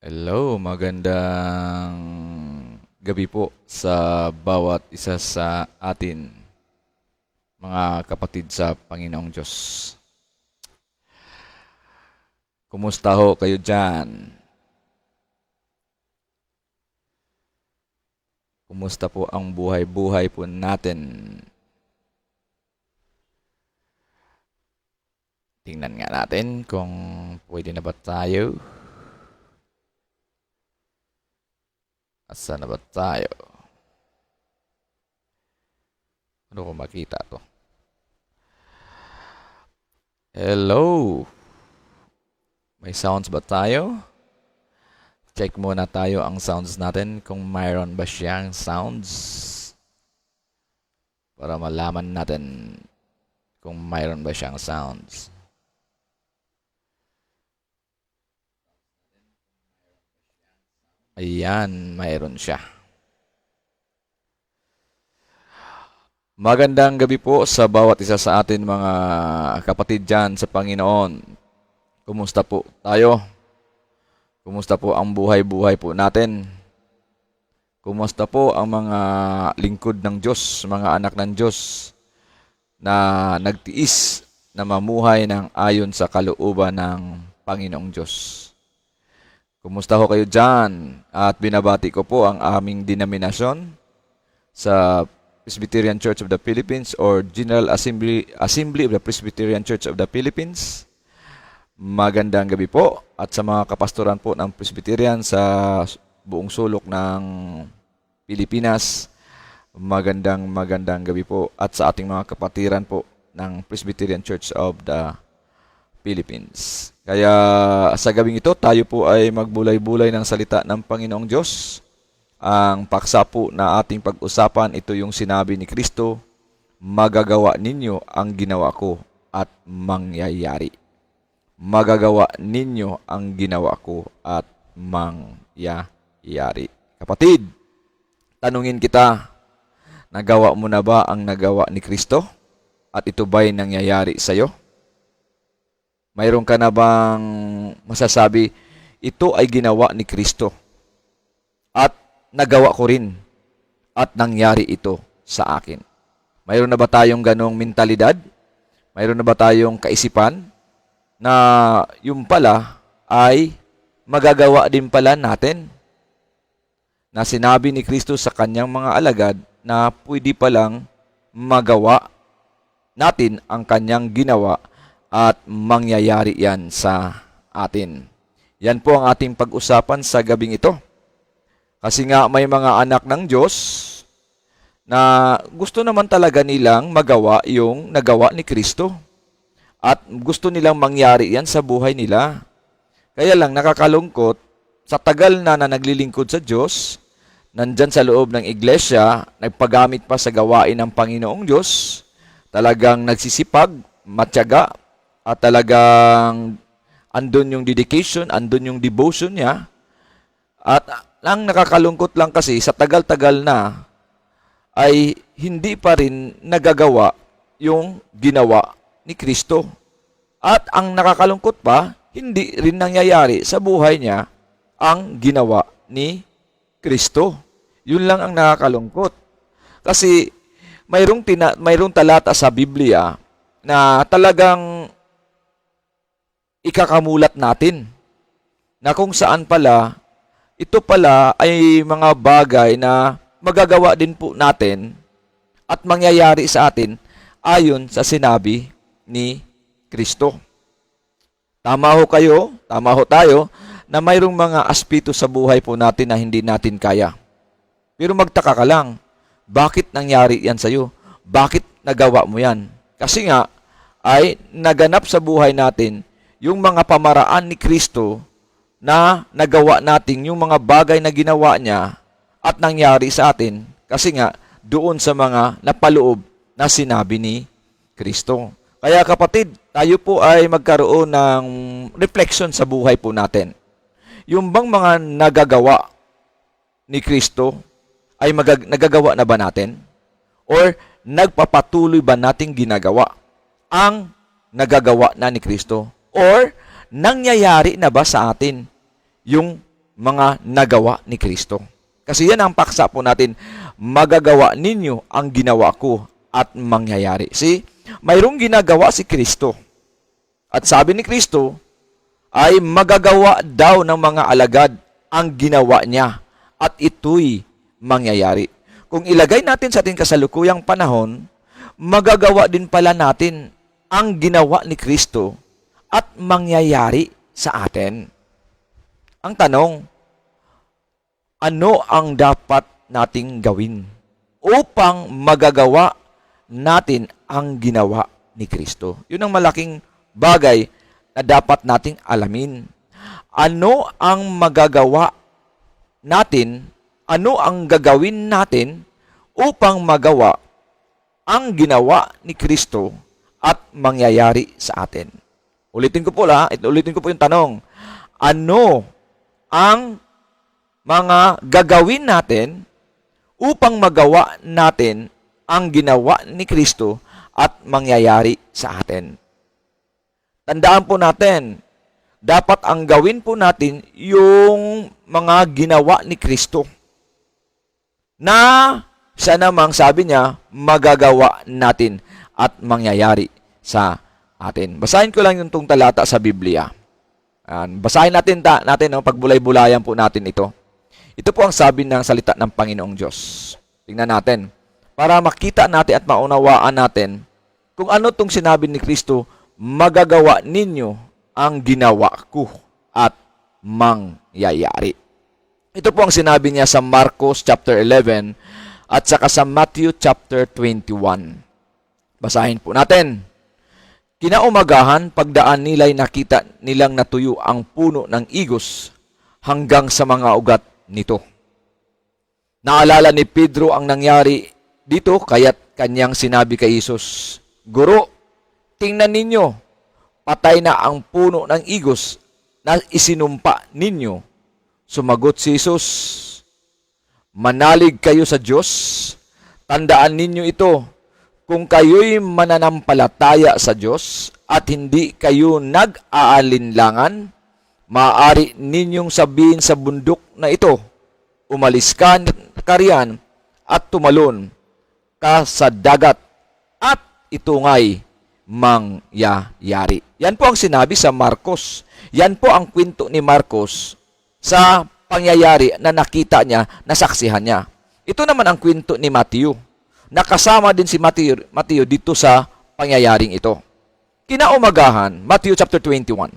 Hello, magandang gabi po sa bawat isa sa atin, mga kapatid sa Panginoong Diyos. Kumusta ho kayo dyan? Kumusta po ang buhay-buhay po natin? Tingnan nga natin kung pwede na ba tayo. Asa na ba tayo? Ano ko makita to? Hello? May sounds ba tayo? Check muna tayo ang sounds natin kung mayroon ba siyang sounds. Para malaman natin kung mayroon ba siyang sounds. Ayan, mayroon siya. Magandang gabi po sa bawat isa sa atin mga kapatid dyan sa Panginoon. Kumusta po tayo? Kumusta po ang buhay-buhay po natin? Kumusta po ang mga lingkod ng Diyos, mga anak ng Diyos na nagtiis na mamuhay ng ayon sa kalooban ng Panginoong Diyos? Kumusta ho kayo dyan? At binabati ko po ang aming denominasyon sa Presbyterian Church of the Philippines or General Assembly of the Presbyterian Church of the Philippines. Magandang gabi po at sa mga kapastoran po ng Presbyterian sa buong sulok ng Pilipinas. Magandang gabi po at sa ating mga kapatiran po ng Presbyterian Church of the Philippines. Kaya sa gabing ito, tayo po ay magbulay-bulay ng salita ng Panginoong Diyos. Ang paksa po na ating pag-usapan, ito yung sinabi ni Kristo, magagawa ninyo ang ginawa ko at mangyayari. Magagawa ninyo ang ginawa ko at mangyayari. Kapatid, tanungin kita, nagawa mo na ba ang nagawa ni Kristo? At ito ba'y nangyayari sa iyo? Mayroon ka na bang masasabi, ito ay ginawa ni Kristo at nagawa ko rin at nangyari ito sa akin? Mayroon na ba tayong ganong mentalidad? Mayroon na ba tayong kaisipan na yung pala ay magagawa din pala natin? Na sinabi ni Kristo sa kanyang mga alagad na pwede palang magawa natin ang kanyang ginawa at mangyayari yan sa atin. Yan po ang ating pag-usapan sa gabing ito. Kasi nga may mga anak ng Diyos na gusto naman talaga nilang magawa yung nagawa ni Kristo. At gusto nilang mangyari yan sa buhay nila. Kaya lang nakakalungkot, sa tagal na naglilingkod sa Diyos, nandyan sa loob ng iglesia, nagpagamit pa sa gawain ng Panginoong Diyos, talagang nagsisipag, matyaga, at talagang andun yung dedication, andun yung devotion niya. At ang nakakalungkot lang kasi sa tagal-tagal na ay hindi pa rin nagagawa yung ginawa ni Kristo. At ang nakakalungkot pa, hindi rin nangyayari sa buhay niya ang ginawa ni Kristo. Yun lang ang nakakalungkot. Kasi mayroong talata sa Biblia na talagang ikakamulat natin na kung saan pala ito pala ay mga bagay na magagawa din po natin at mangyayari sa atin ayon sa sinabi ni Kristo. Tama ho kayo, tama ho tayo na mayroong mga aspeto sa buhay po natin na hindi natin kaya. Pero magtaka ka lang, bakit nangyari yan sa iyo? Bakit nagawa mo yan? Kasi nga ay naganap sa buhay natin yung mga pamaraan ni Kristo na nagawa natin, yung mga bagay na ginawa niya at nangyari sa atin kasi nga doon sa mga napaloob na sinabi ni Kristo. Kaya kapatid, tayo po ay magkaroon ng reflection sa buhay po natin. Yung bang mga nagagawa ni Kristo ay nagagawa na ba natin? Or nagpapatuloy ba nating ginagawa ang nagagawa na ni Kristo? Or nangyayari na ba sa atin yung mga nagawa ni Kristo. Kasi yan ang paksa po natin, magagawa ninyo ang ginawa ko at mangyayari. See, mayroong ginagawa si Kristo. At sabi ni Kristo, ay magagawa daw ng mga alagad ang ginawa niya at ito'y mangyayari. Kung ilagay natin sa ating kasalukuyang panahon, magagawa din pala natin ang ginawa ni Kristo at mangyayari sa atin. Ang tanong, ano ang dapat nating gawin upang magagawa natin ang ginawa ni Kristo? Yun ang malaking bagay na dapat nating alamin. Ano ang magagawa natin, ano ang gagawin natin upang magawa ang ginawa ni Kristo at mangyayari sa atin? Ulitin ko po yung tanong. Ano ang mga gagawin natin upang magawa natin ang ginawa ni Kristo at mangyayari sa atin? Tandaan po natin, dapat ang gawin po natin yung mga ginawa ni Kristo na siya namang sabi niya, magagawa natin at mangyayari sa atin. Basahin ko lang yung tong talata sa Biblia. Basahin natin pagbulay-bulayan po natin ito. Ito po ang sabi ng salita ng Panginoong Diyos. Tingnan natin. Para makita natin at maunawaan natin kung ano tong sinabi ni Kristo, magagawa ninyo ang ginawa ko at mangyayari. Ito po ang sinabi niya sa Marcos chapter 11 at saka sa Matthew chapter 21. Basahin po natin. Kinaumagahan, pagdaan nila'y nakita nilang natuyo ang puno ng igos hanggang sa mga ugat nito. Naalala ni Pedro ang nangyari dito, kaya't kanyang sinabi kay Jesus, Guro, tingnan ninyo, patay na ang puno ng igos na isinumpa ninyo. Sumagot si Jesus, manalig kayo sa Diyos, tandaan ninyo ito, kung kayo'y mananampalataya sa Diyos at hindi kayo nag-aalinlangan, maaari ninyong sabihin sa bundok na ito, umalis ka riyan at tumalon ka sa dagat at ito nga'y mangyayari. Yan po ang sinabi sa Marcos. Yan po ang kwento ni Marcos sa pangyayari na nakita niya, nasaksihan niya. Ito naman ang kwento ni Matthew. Nakasama din si Matthew dito sa pangyayaring ito. Kinaumagahan, Matthew chapter 21.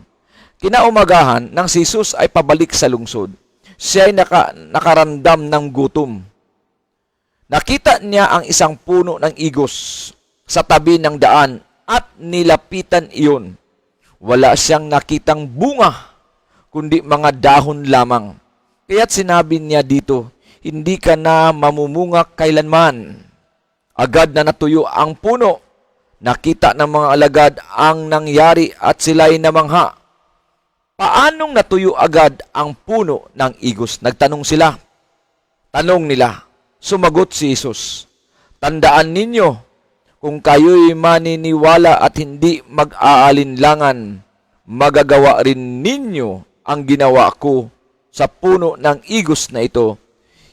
Kinaumagahan nang si Jesus ay pabalik sa lungsod. Siya ay nakarandam ng gutom. Nakita niya ang isang puno ng igos sa tabi ng daan at nilapitan iyon. Wala siyang nakitang bunga, kundi mga dahon lamang. Kaya't sinabi niya dito, hindi ka na mamumunga kailanman. Agad na natuyo ang puno. Nakita ng mga alagad ang nangyari at sila'y namangha. Paanong natuyo agad ang puno ng igos? Nagtanong sila. Tanong nila. Sumagot si Jesus, tandaan ninyo, kung kayo'y maniniwala at hindi mag-aalinlangan, magagawa rin ninyo ang ginawa ko sa puno ng igos na ito.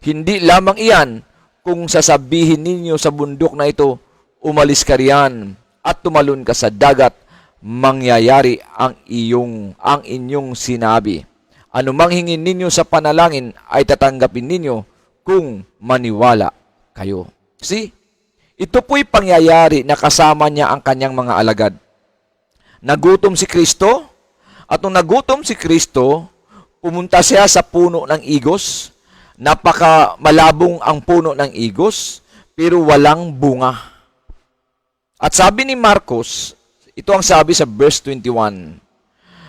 Hindi lamang iyan, kung sasabihin ninyo sa bundok na ito, umalis ka riyan at tumalon ka sa dagat, mangyayari ang inyong sinabi. Anumang hingin ninyo sa panalangin ay tatanggapin ninyo kung maniwala kayo. See? Ito po'y pangyayari na kasama niya ang kanyang mga alagad. Nagutom si Kristo, at nung nagutom si Kristo, pumunta siya sa puno ng igos. Napaka malabong ang puno ng igos, pero walang bunga. At sabi ni Marcos, ito ang sabi sa verse 21.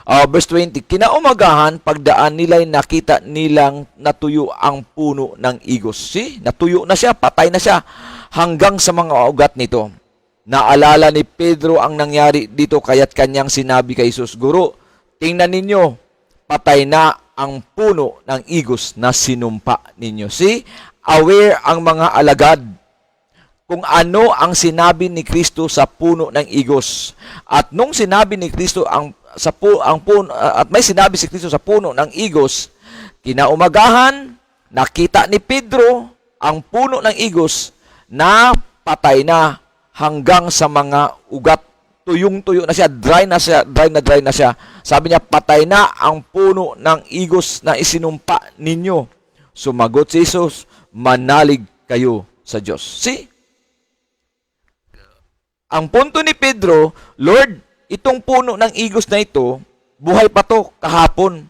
Verse 20, kinaumagahan, pagdaan nila'y nakita nilang natuyo ang puno ng igos. See? Natuyo na siya, patay na siya, hanggang sa mga ugat nito. Naalala ni Pedro ang nangyari dito, kaya't kanyang sinabi kay Jesus, Guro, tingnan ninyo, patay na ang puno ng igos na sinumpa ninyo. See? Aware ang mga alagad kung ano ang sinabi ni Kristo sa puno ng igos. At nung sinabi ni Kristo at may sinabi si Kristo sa puno ng igos, Kinaumagahan, nakita ni Pedro ang puno ng igos na patay na hanggang sa mga ugat. Tuyong-tuyo na siya, dry na siya, dry na siya. Sabi niya, patay na ang puno ng igos na isinumpa ninyo. Sumagot si Jesus, manalig kayo sa Diyos. See? Ang punto ni Pedro, Lord, itong puno ng igos na ito, buhay pa to kahapon.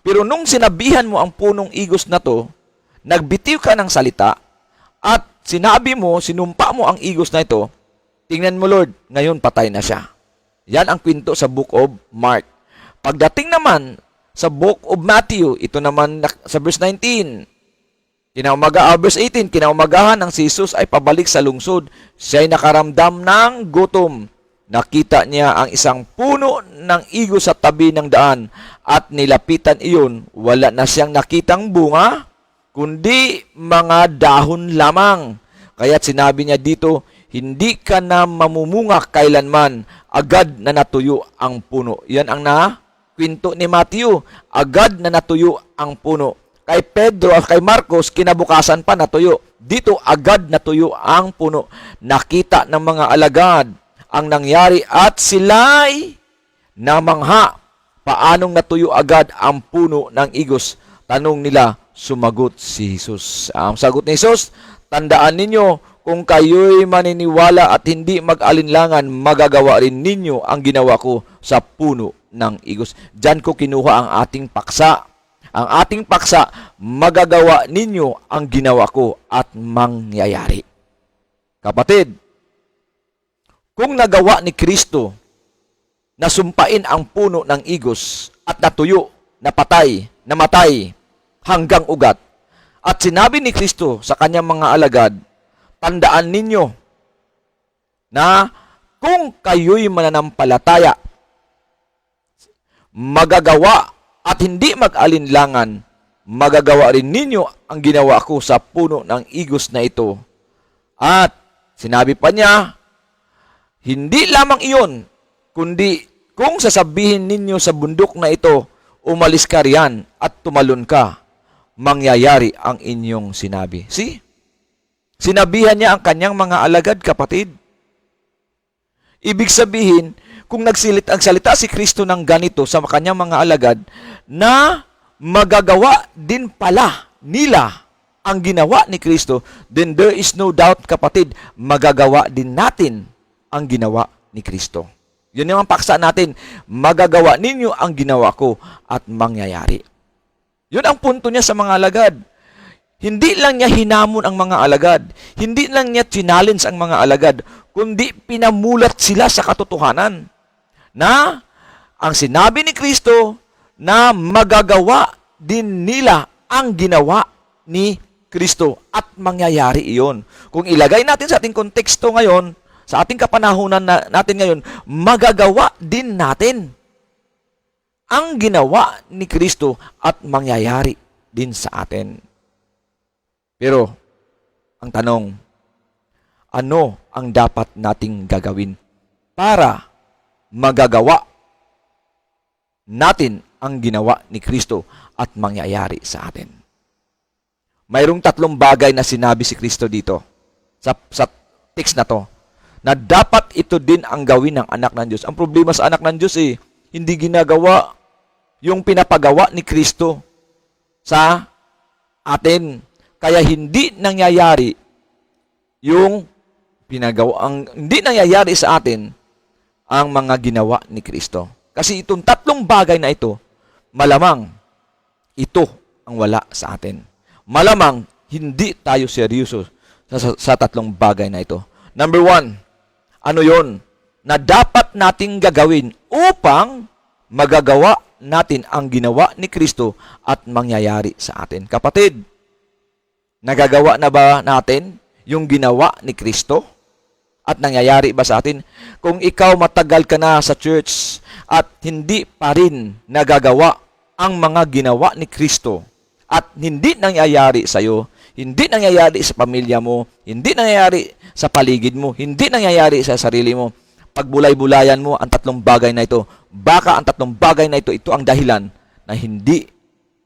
Pero nung sinabihan mo ang punong igos na to, nagbitiw ka ng salita, at sinabi mo, sinumpa mo ang igos na ito, tingnan mo Lord, ngayon patay na siya. Yan ang kwento sa Book of Mark. Pagdating naman sa Book of Matthew, ito naman sa verse 19, verse 18, kinaumagahan ng si Jesus ay pabalik sa lungsod. Siya'y nakaramdam ng gutom. Nakita niya ang isang puno ng igos sa tabi ng daan at nilapitan iyon. Wala na siyang nakitang bunga, kundi mga dahon lamang. Kaya't sinabi niya dito, hindi ka na mamumunga kailanman, agad na natuyo ang puno. Yan ang kwento ni Matthew, agad na natuyo ang puno. Kay Pedro at kay Marcos, kinabukasan pa natuyo. Dito, agad natuyo ang puno. Nakita ng mga alagad ang nangyari at sila'y namangha. Paanong natuyo agad ang puno ng igos? Tanong nila, sumagot si Jesus. Ang sagot ni Jesus, tandaan ninyo, kung kayo'y maniniwala at hindi mag-alinlangan, magagawa rin ninyo ang ginawa ko sa puno ng igos. Diyan ko kinuha ang ating paksa. Ang ating paksa, magagawa ninyo ang ginawa ko at mangyayari. Kapatid, kung nagawa ni Kristo na sumpain ang puno ng igos at natuyo, namatay hanggang ugat, at sinabi ni Kristo sa kanyang mga alagad, tandaan ninyo na kung kayo'y mananampalataya, magagawa at hindi mag-alinlangan, magagawa rin ninyo ang ginawa ko sa puno ng igos na ito. At sinabi pa niya, hindi lamang iyon, kundi kung sasabihin ninyo sa bundok na ito, umalis ka riyan at tumalon ka, mangyayari ang inyong sinabi. See? Sinabihan niya ang kanyang mga alagad, kapatid. Ibig sabihin, kung nagsalita si Kristo ng ganito sa kanyang mga alagad, na magagawa din pala nila ang ginawa ni Kristo, then there is no doubt, kapatid, magagawa din natin ang ginawa ni Kristo. Yun yung paksa natin, magagawa ninyo ang ginawa ko at mangyayari. Yun ang punto niya sa mga alagad. Hindi lang niya hinamon ang mga alagad, hindi lang niya challenge ang mga alagad, kundi pinamulat sila sa katotohanan na ang sinabi ni Kristo na magagawa din nila ang ginawa ni Kristo at mangyayari iyon. Kung ilagay natin sa ating konteksto ngayon, sa ating kapanahunan natin ngayon, magagawa din natin ang ginawa ni Kristo at mangyayari din sa atin. Pero, ang tanong, ano ang dapat nating gagawin para magagawa natin ang ginawa ni Kristo at mangyayari sa atin? Mayroong 3 bagay na sinabi si Kristo dito sa text na to, na dapat ito din ang gawin ng anak ng Diyos. Ang problema sa anak ng Diyos hindi ginagawa yung pinapagawa ni Kristo sa atin. Kaya hindi nangyayari yung hindi nangyayari sa atin ang mga ginawa ni Kristo. Kasi itong 3 bagay na ito, malamang ito ang wala sa atin. Malamang hindi tayo seryoso sa 3 bagay na ito. Number 1, ano yon na dapat nating gagawin upang magagawa natin ang ginawa ni Kristo at mangyayari sa atin? Kapatid, nagagawa na ba natin yung ginawa ni Kristo at nangyayari ba sa atin? Kung ikaw matagal ka na sa church at hindi pa rin nagagawa ang mga ginawa ni Kristo at hindi nangyayari sa iyo, hindi nangyayari sa pamilya mo, hindi nangyayari sa paligid mo, hindi nangyayari sa sarili mo, pagbulay-bulayan mo ang 3 bagay na ito, baka ang 3 bagay na ito ang dahilan na hindi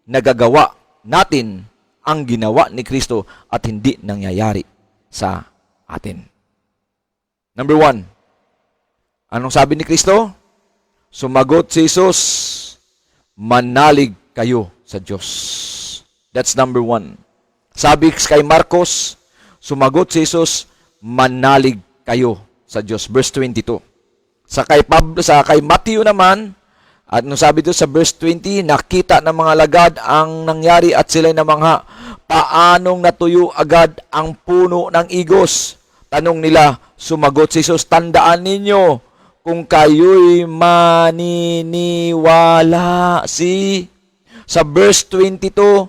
nagagawa natin ang ginawa ni Kristo at hindi nangyayari sa atin. Number 1, anong sabi ni Kristo? Sumagot si Jesus, manalig kayo sa Diyos. That's number 1. Sabi kay Marcos, sumagot si Jesus, manalig kayo sa Diyos. Verse 22. Sa kay Matthew naman, at nung sabi doon sa verse 20, nakita ng mga alagad ang nangyari at sila'y namangha. Paanong natuyo agad ang puno ng igos? Tanong nila, sumagot si Jesus, tandaan ninyo, kung kayo'y maniniwala. Sa verse 22,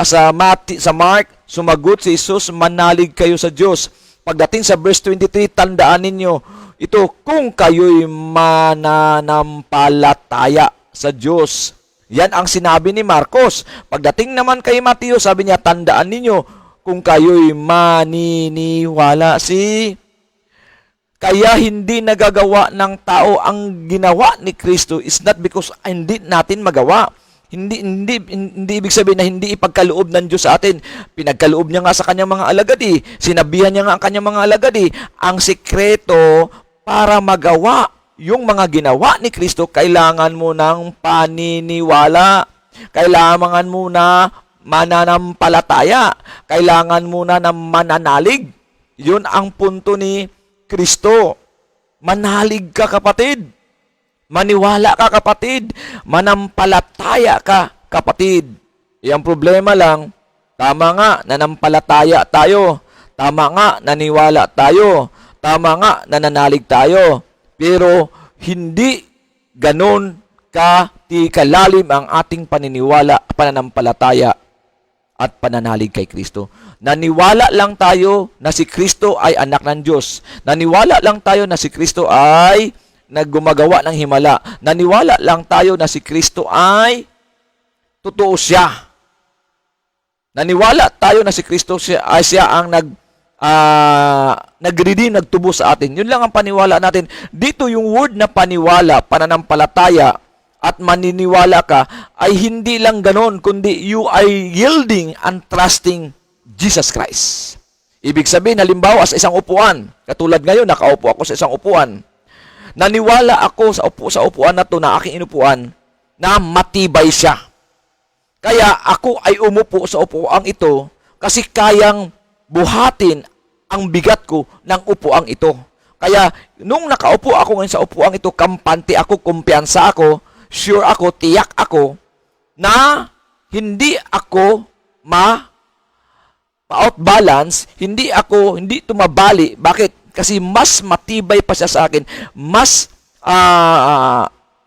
sa Mark, sumagot si Jesus, manalig kayo sa Diyos. Pagdating sa verse 23, tandaan ninyo, ito, kung kayo'y mananampalataya sa Diyos. Yan ang sinabi ni Marcos. Pagdating naman kay Mateo, sabi niya, tandaan ninyo, kung kayo'y maniniwala. Kaya hindi nagagawa ng tao ang ginawa ni Kristo is not because hindi natin magawa. Hindi ibig sabihin na hindi ipagkaloob ng Diyos sa atin. Pinagkaloob niya nga sa kanyang mga alagad eh. Sinabihan niya nga ang kanyang mga alagad eh. Ang sikreto para magawa yung mga ginawa ni Kristo, kailangan mo ng paniniwala. Kailangan mo na mananampalataya. Kailangan mo na ng mananalig. Yun ang punto ni Kristo. Manalig ka, kapatid. Maniwala ka, kapatid. Manampalataya ka, kapatid. Yung problema lang, tama nga, nanampalataya tayo. Tama nga, naniwala tayo. Tama nga, nananalig tayo. Pero hindi ganon kalalim ang ating paniniwala, pananampalataya at pananalig kay Kristo. Naniwala lang tayo na si Kristo ay anak ng Diyos. Naniwala lang tayo na si Kristo ay naggumagawa ng himala. Naniwala lang tayo na si Kristo ay totoo siya. Naniwala tayo na si Kristo siya ang nag-redeem, nagtubo sa atin. Yun lang ang paniwala natin. Dito yung word na paniwala, pananampalataya, at maniniwala ka, ay hindi lang ganon, kundi you are yielding and trusting Jesus Christ. Ibig sabihin, halimbawa sa isang upuan, katulad ngayon, nakaupo ako sa isang upuan. Naniwala ako sa upuan na to, na aking inupuan, na matibay siya. Kaya ako ay umupo sa upuan ito kasi kayang buhatin ang bigat ko ng upuan ito. Kaya nung nakaupo ako ngayon sa upuan ito, kampante ako, kumpiyansa ako, sure ako, tiyak ako, na hindi ako ma-outbalance, hindi tumabali. Bakit? Kasi mas matibay pa siya sa akin, mas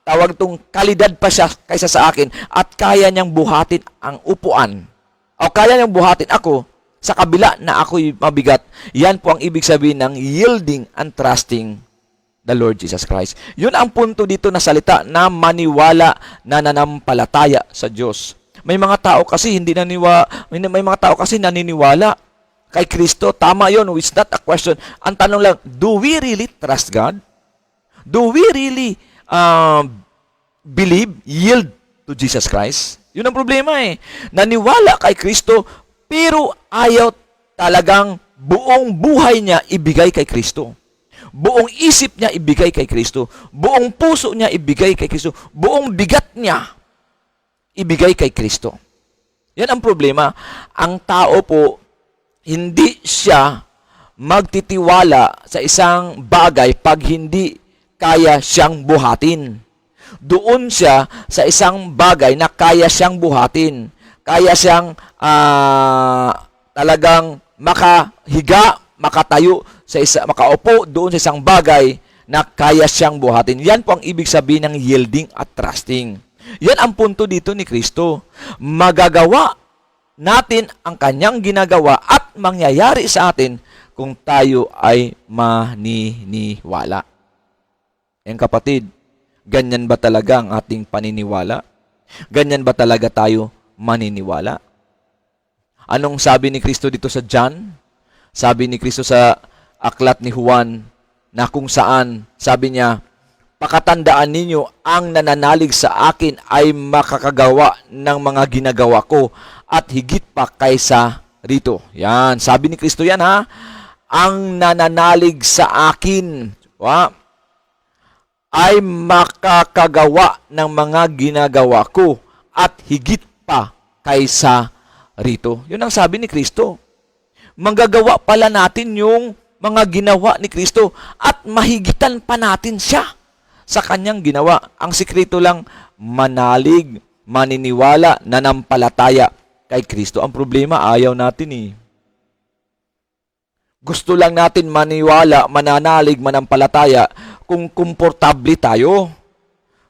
tawag itong kalidad pa siya kaysa sa akin, at kaya niyang buhatin ang upuan. O kaya niyang buhatin ako sa kabila na ako'y mabigat. Yan po ang ibig sabihin ng yielding and trusting the Lord Jesus Christ. Yun ang punto dito na salita na maniwala, na nanampalataya sa Diyos. May mga tao kasi may mga tao kasi naniniwala kay Kristo. Tama yun, it's not a question. Ang tanong lang, do we really trust God? Do we really believe, yield to Jesus Christ? Yun ang problema eh. Naniwala kay Kristo, pero ayaw talagang buong buhay niya ibigay kay Kristo. Buong isip niya ibigay kay Kristo. Buong puso niya ibigay kay Kristo. Buong bigat niya ibigay kay Kristo. Yan ang problema. Ang tao po, hindi siya magtitiwala sa isang bagay pag hindi kaya siyang buhatin. Doon siya sa isang bagay na kaya siyang buhatin. Kaya siyang talagang makahiga, makatayo, makaupo doon sa isang bagay na kaya siyang buhatin. Yan po ang ibig sabihin ng yielding at trusting. Yan ang punto dito ni Kristo. Magagawa natin ang kanyang ginagawa at mangyayari sa atin kung tayo ay maniniwala. Yan kapatid, ganyan ba talaga ang ating paniniwala? Ganyan ba talaga tayo maniniwala? Anong sabi ni Kristo dito sa John? Sabi ni Kristo sa aklat ni Juan na kung saan, sabi niya, pakatandaan ninyo, ang nananalig sa akin ay makakagawa ng mga ginagawa ko at higit pa kaysa rito. Yan, sabi ni Kristo yan ha. Ang nananalig sa akin ay makakagawa ng mga ginagawa ko at higit pa kaysa rito. Yun ang sabi ni Kristo. Manggagawa pala natin yung mga ginawa ni Kristo at mahigitan pa natin siya sa kanyang ginawa. Ang sikreto lang, manalig, maniniwala, nanampalataya kay Kristo. Ang problema, ayaw natin eh. Gusto lang natin maniwala, mananalig, manampalataya kung komportable tayo,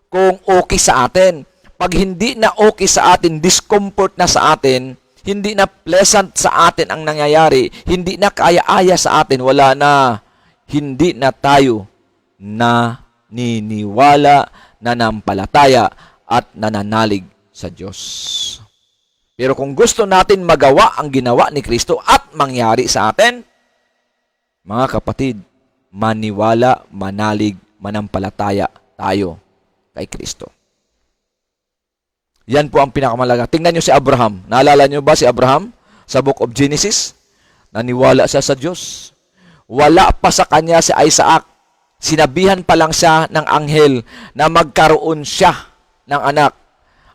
kung okay sa atin. Pag hindi na okay sa atin, discomfort na sa atin, hindi na pleasant sa atin ang nangyayari, hindi na kaya-aya sa atin, wala na, hindi na tayo naniniwala, nanampalataya, at nananalig sa Diyos. Pero kung gusto natin magawa ang ginawa ni Kristo at mangyari sa atin, mga kapatid, maniwala, manalig, manampalataya tayo kay Kristo. Yan po ang pinakamalaga. Tingnan nyo si Abraham. Naalala nyo ba si Abraham sa Book of Genesis? Naniwala siya sa Diyos. Wala pa sa kanya si Isaac. Sinabihan pa lang siya ng anghel na magkaroon siya ng anak.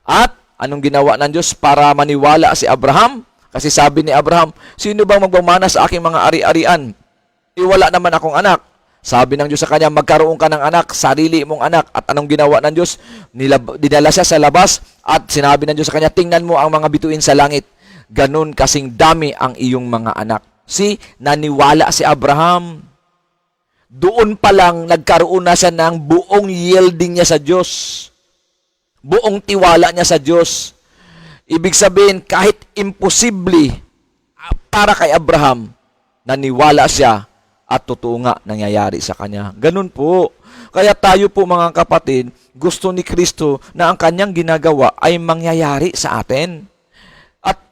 At anong ginawa ng Diyos para maniwala si Abraham? Kasi sabi ni Abraham, sino bang magmamana sa aking mga ari-arian? Wala naman akong anak. Sabi ng Diyos sa kanya, magkaroon ka ng anak, sarili mong anak. At anong ginawa ng Diyos? Dinala siya sa labas at sinabi ng Diyos sa kanya, tingnan mo ang mga bituin sa langit. Ganun kasing dami ang iyong mga anak. Naniwala si Abraham. Doon pa lang nagkaroon na siya ng buong yielding niya sa Diyos. Buong tiwala niya sa Diyos. Ibig sabihin, kahit imposible para kay Abraham, naniwala siya at totoo nga nangyayari sa kanya. Ganun po. Kaya tayo po mga kapatid, gusto ni Kristo na ang kanyang ginagawa ay mangyayari sa atin.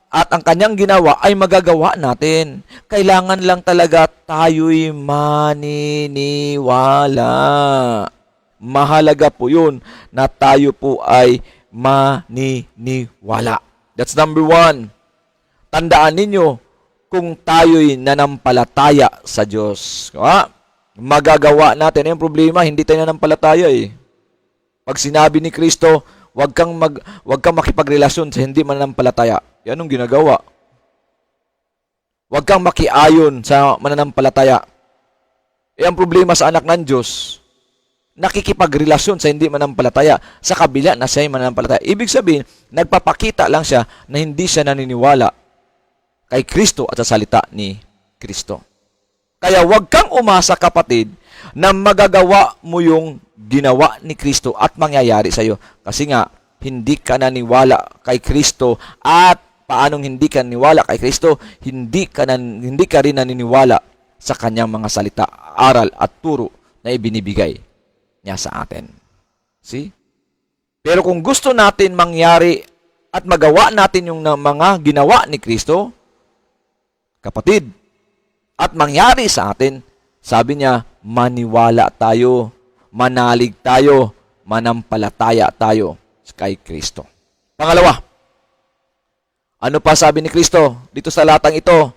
At ang kanyang ginawa ay magagawa natin. Kailangan lang talaga tayo'y maniniwala. Mahalaga po yun na tayo po ay maniniwala. That's number 1. Tandaan ninyo, kung tayo'y nanampalataya sa Diyos. Magagawa natin. Yung problema, hindi tayo nanampalataya eh. Pag sinabi ni Kristo, wag kang makipagrelasyon sa hindi mananampalataya. Yan ang ginagawa. Wag kang makiayon sa mananampalataya. Ang problema sa anak ng Diyos, nakikipagrelasyon sa hindi mananampalataya sa kabila na siya'y mananampalataya. Ibig sabihin, nagpapakita lang siya na hindi siya naniniwala kay Kristo at sa salita ni Kristo. Kaya huwag kang umasa, kapatid, na magagawa mo yung ginawa ni Kristo at mangyayari sa iyo. Kasi nga, hindi ka naniwala kay Kristo at paanong hindi ka naniwala kay Kristo, hindi ka rin naniniwala sa kanyang mga salita, aral at turo na ibinibigay niya sa atin. See? Pero kung gusto natin mangyari at magawa natin yung mga ginawa ni Kristo, kapatid, at mangyari sa atin, sabi niya, maniwala tayo, manalig tayo, manampalataya tayo kay Kristo. Pangalawa, ano pa sabi ni Kristo dito sa latang ito?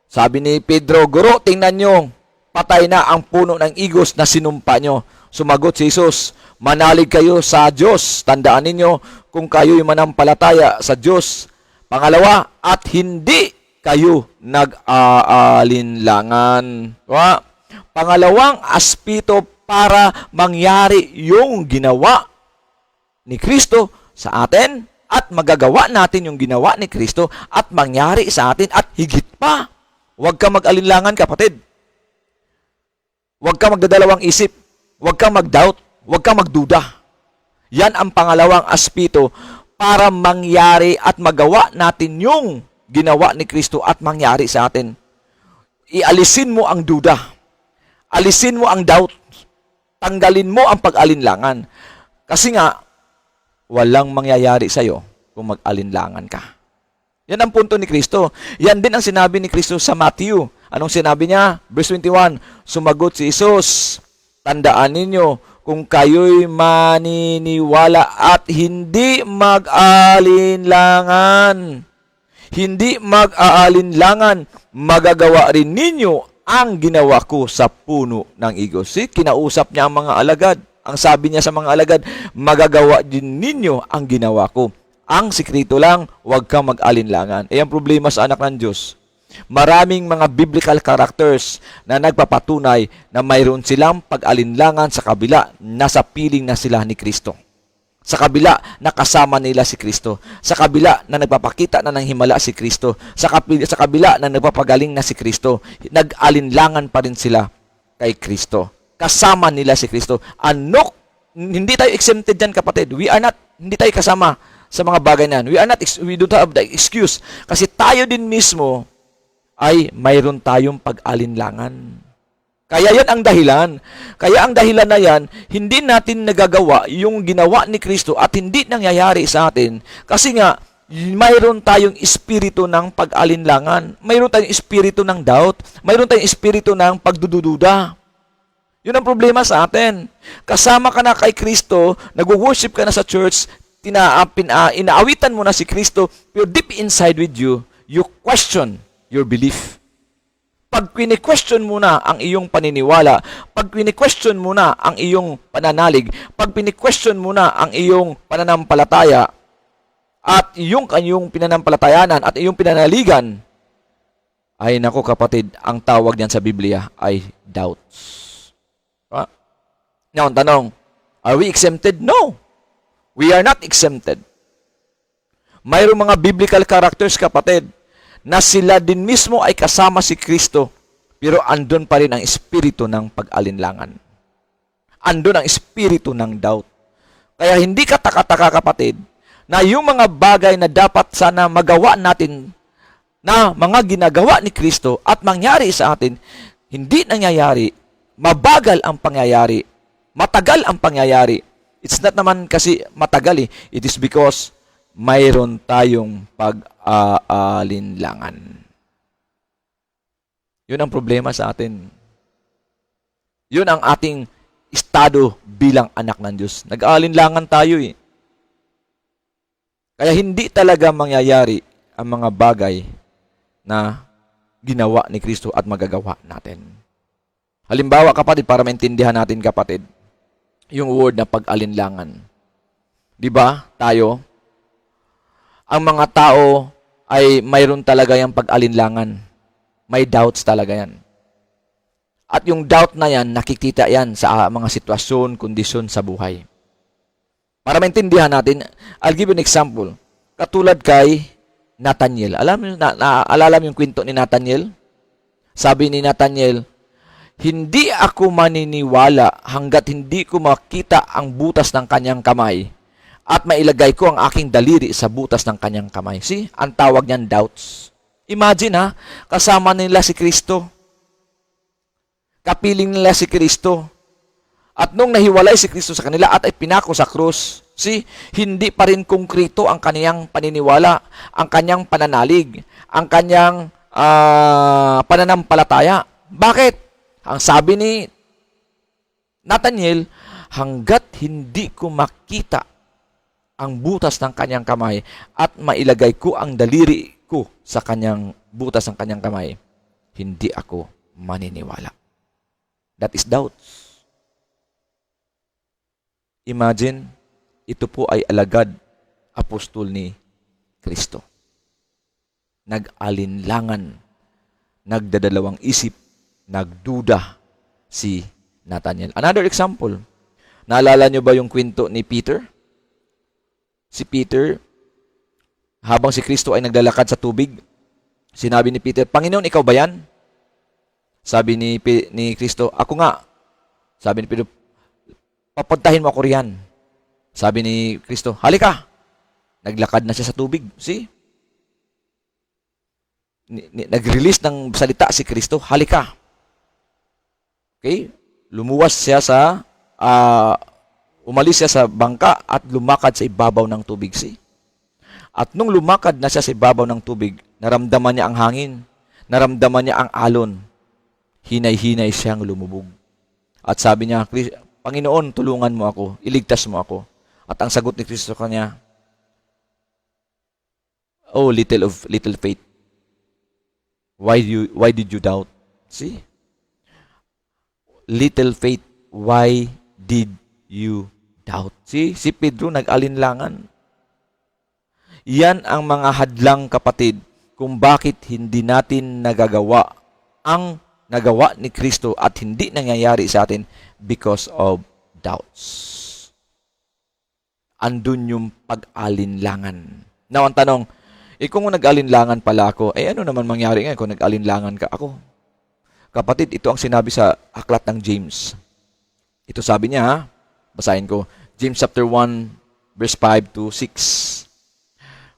Sabi ni Pedro, Guro, tingnan nyo, patay na ang puno ng igos na sinumpa nyo. Sumagot si Jesus, manalig kayo sa Diyos. Tandaan ninyo, kung kayo'y manampalataya sa Diyos. Pangalawa, at hindi kayo nag-aalinlangan. Pangalawang aspeto para mangyari yung ginawa ni Kristo sa atin at magagawa natin yung ginawa ni Kristo at mangyari sa atin at higit pa. Huwag kang mag-alinlangan, kapatid. Huwag kang magdadalawang isip. Huwag kang mag-doubt. Huwag kang magduda. Yan ang pangalawang aspeto para mangyari at magawa natin yung ginawa ni Kristo at mangyari sa atin. Ialisin mo ang duda. Alisin mo ang doubt. Tanggalin mo ang pag-alinlangan. Kasi nga, walang mangyayari sa iyo kung mag-alinlangan ka. Yan ang punto ni Kristo. Yan din ang sinabi ni Kristo sa Matthew. Anong sinabi niya? Verse 21, sumagot si Jesus, tandaan ninyo, kung kayo'y maniniwala at hindi mag-aalinlangan. Hindi mag-aalinlangan, magagawa rin ninyo ang ginawa ko sa puno ng igos. See, kinausap niya ang mga alagad. Ang sabi niya sa mga alagad, magagawa din ninyo ang ginawa ko. Ang sikreto lang, huwag kang mag-alinlangan. Ang problema sa anak ng Diyos. Maraming mga biblical characters na nagpapatunay na mayroon silang pag-alinlangan sa kabila, nasa piling na sila ni Kristo. Sa kabila na kasama nila si Kristo. Sa kabila na nagpapakita na ng himala si Kristo. Sa kabila na nagpapagaling na si Kristo. Nag-alinlangan pa rin sila kay Kristo. Kasama nila si Kristo. Hindi tayo exempted dyan, kapatid. Hindi tayo kasama sa mga bagay na yan. We don't have the excuse. Kasi tayo din mismo ay mayroon tayong pag-alinlangan. Kaya yan ang dahilan. Kaya ang dahilan na yan, hindi natin nagagawa yung ginawa ni Kristo at hindi nangyayari sa atin. Kasi nga, mayroon tayong espiritu ng pag-alinlangan. Mayroon tayong espiritu ng doubt. Mayroon tayong espiritu ng pagdududa. Yun ang problema sa atin. Kasama ka na kay Kristo, nag-worship ka na sa church, inaawitan mo na si Kristo, pero deep inside with you, you question your belief. Pag kini-question mo na ang iyong paniniwala, pag kini-question mo na ang iyong pananalig, pag kini-question mo na ang iyong pananampalataya, at yung kanyang pinanampalatayanan at iyong pinanaligan, ay nako kapatid, ang tawag niyan sa Biblia ay doubts. Now, ang tanong, are we exempted? No. We are not exempted. Mayroong mga biblical characters, kapatid, na sila din mismo ay kasama si Kristo, pero andun pa rin ang espiritu ng pag-alinlangan. Andun ang espiritu ng doubt. Kaya hindi ka taka-taka, kapatid, na yung mga bagay na dapat sana magawa natin, na mga ginagawa ni Kristo at mangyari sa atin, hindi nangyayari, mabagal ang pangyayari, matagal ang pangyayari. It's not naman kasi matagal eh. It is because mayroon tayong pag-aalinlangan. Yun ang problema sa atin. Yun ang ating estado bilang anak ng Diyos. Nag-aalinlangan tayo eh. Kaya hindi talaga mangyayari ang mga bagay na ginawa ni Kristo at magagawa natin. Halimbawa, kapatid, para maintindihan natin, kapatid, yung word na pag-alinlangan. Di ba? Tayo, ang mga tao ay mayroon talaga yung pag-alinlangan. May doubts talaga yan. At yung doubt na yan, nakikita yan sa mga sitwasyon, kondisyon sa buhay. Para maintindihan natin, I'll give you an example. Katulad kay Nathaniel. Alala mo yung kwento ni Nathaniel? Sabi ni Nathaniel, hindi ako maniniwala hanggat hindi ko makita ang butas ng kanyang kamay at mailagay ko ang aking daliri sa butas ng kanyang kamay. See? Ang tawag niyan doubts. Imagine ha, kasama nila si Kristo. Kapiling nila si Kristo. At nung nahiwalay si Kristo sa kanila at ay pinako sa krus, see, hindi pa rin konkreto ang kanyang paniniwala, ang kanyang pananalig, ang kanyang pananampalataya. Bakit? Ang sabi ni Nathaniel, hanggat hindi ko makita ang butas ng kanyang kamay at mailagay ko ang daliri ko sa kanyang butas ng kanyang kamay, hindi ako maniniwala. That is doubts. Imagine, ito po ay alagad, apostol ni Kristo. Nag-alinlangan, nagdadalawang isip, nagduda si Nathaniel. Another example, naalala nyo ba yung kwento ni Peter? Si Peter, habang si Kristo ay naglalakad sa tubig, sinabi ni Peter, Panginoon, ikaw ba yan? Sabi ni Kristo, ako nga. Sabi ni Peter, papuntahin mo ako riyan. Sabi ni Kristo, halika. Naglakad na siya sa tubig. See? Nag-release ng salita si Kristo, halika. Okay? Lumuwas siya umalis siya sa bangka at lumakad sa ibabaw ng tubig. See? At nung lumakad na siya sa ibabaw ng tubig, naramdaman niya ang hangin, naramdaman niya ang alon, hinay-hinay siyang lumubog. At sabi niya, Panginoon, tulungan mo ako, iligtas mo ako. At ang sagot ni Kristo kanya, oh, little faith. Why did you doubt? See? Little faith, why did you doubt? See? Si Pedro nag-alinlangan. Yan ang mga hadlang, kapatid, kung bakit hindi natin nagagawa ang nagawa ni Kristo at hindi nangyayari sa atin because of doubts. Andun yung pag-alinlangan. Now, ang tanong, kung nag-alinlangan pala ako, ano naman mangyari ngayon kung nag-alinlangan ka ako? Kapatid, ito ang sinabi sa aklat ng James. Ito sabi niya, basahin ko, James chapter 1, verse 5 to 6.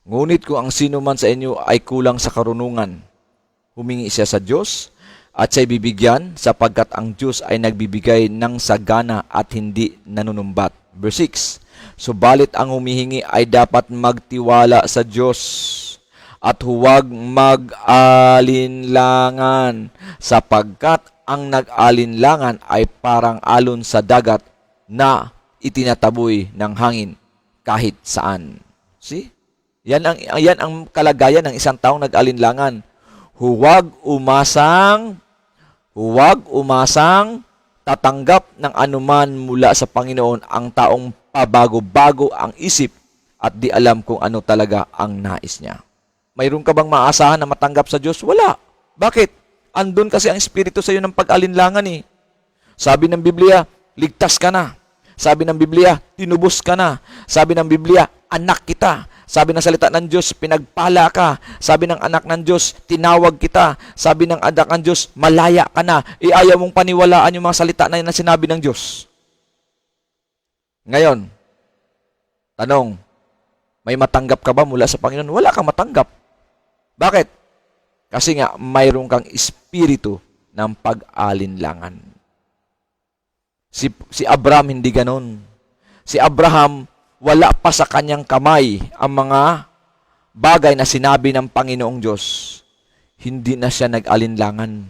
Ngunit kung ang sino man sa inyo ay kulang sa karunungan, humingi siya sa Diyos, at siya'y bibigyan, sapagkat ang Diyos ay nagbibigay ng sagana at hindi nanunumbat. Verse 6, subalit ang humihingi ay dapat magtiwala sa Diyos at huwag mag-alinlangan, sapagkat ang nag-alinlangan ay parang alon sa dagat na itinataboy ng hangin kahit saan. See? Yan ang kalagayan ng isang taong nag-alinlangan. Huwag umasang tatanggap ng anuman mula sa Panginoon ang taong pabago-bago ang isip at di alam kung ano talaga ang nais niya. Mayroon ka bang maasahan na matanggap sa Diyos? Wala. Bakit? Andun kasi ang Espiritu sa iyo ng pag-alinlangan eh. Sabi ng Biblia, ligtas ka na. Sabi ng Biblia, tinubos ka na. Sabi ng Biblia, anak kita. Sabi ng salita ng Diyos, pinagpala ka. Sabi ng anak ng Diyos, tinawag kita. Sabi ng anak ng Diyos, malaya ka na. Ayaw mong paniwalaan yung mga salita na yun na sinabi ng Diyos. Ngayon, tanong, may matanggap ka ba mula sa Panginoon? Wala kang matanggap. Bakit? Kasi nga, mayroon kang espiritu ng pag-alinlangan. Si Abraham hindi ganon. Si Abraham, wala pa sa kanyang kamay ang mga bagay na sinabi ng Panginoong Diyos. Hindi na siya nag-alinlangan.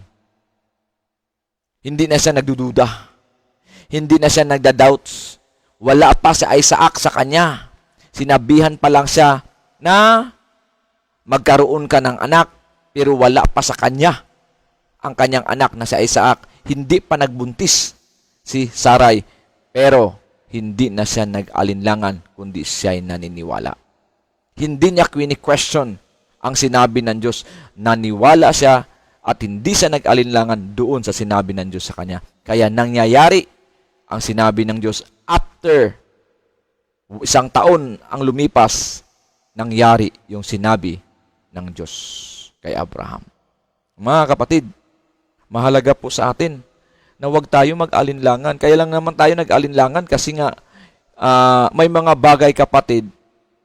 Hindi na siya nagdududa. Hindi na siya nagda-doubts. Wala pa si Isaac sa kanya. Sinabihan pa lang siya na magkaroon ka ng anak, pero wala pa sa kanya ang kanyang anak na si Isaac. Hindi pa nagbuntis si Sarai, pero hindi na siya nag-alinlangan, kundi siya'y naniniwala. Hindi niya question ang sinabi ng Diyos. Naniwala siya at hindi siya nag-alinlangan doon sa sinabi ng Diyos sa kanya. Kaya nangyayari ang sinabi ng Diyos after 1 taon ang lumipas, nangyari yung sinabi ng Diyos kay Abraham. Mga kapatid, mahalaga po sa atin na huwag tayo mag-alinlangan. Kaya lang naman tayo nag-alinlangan kasi nga may mga bagay, kapatid,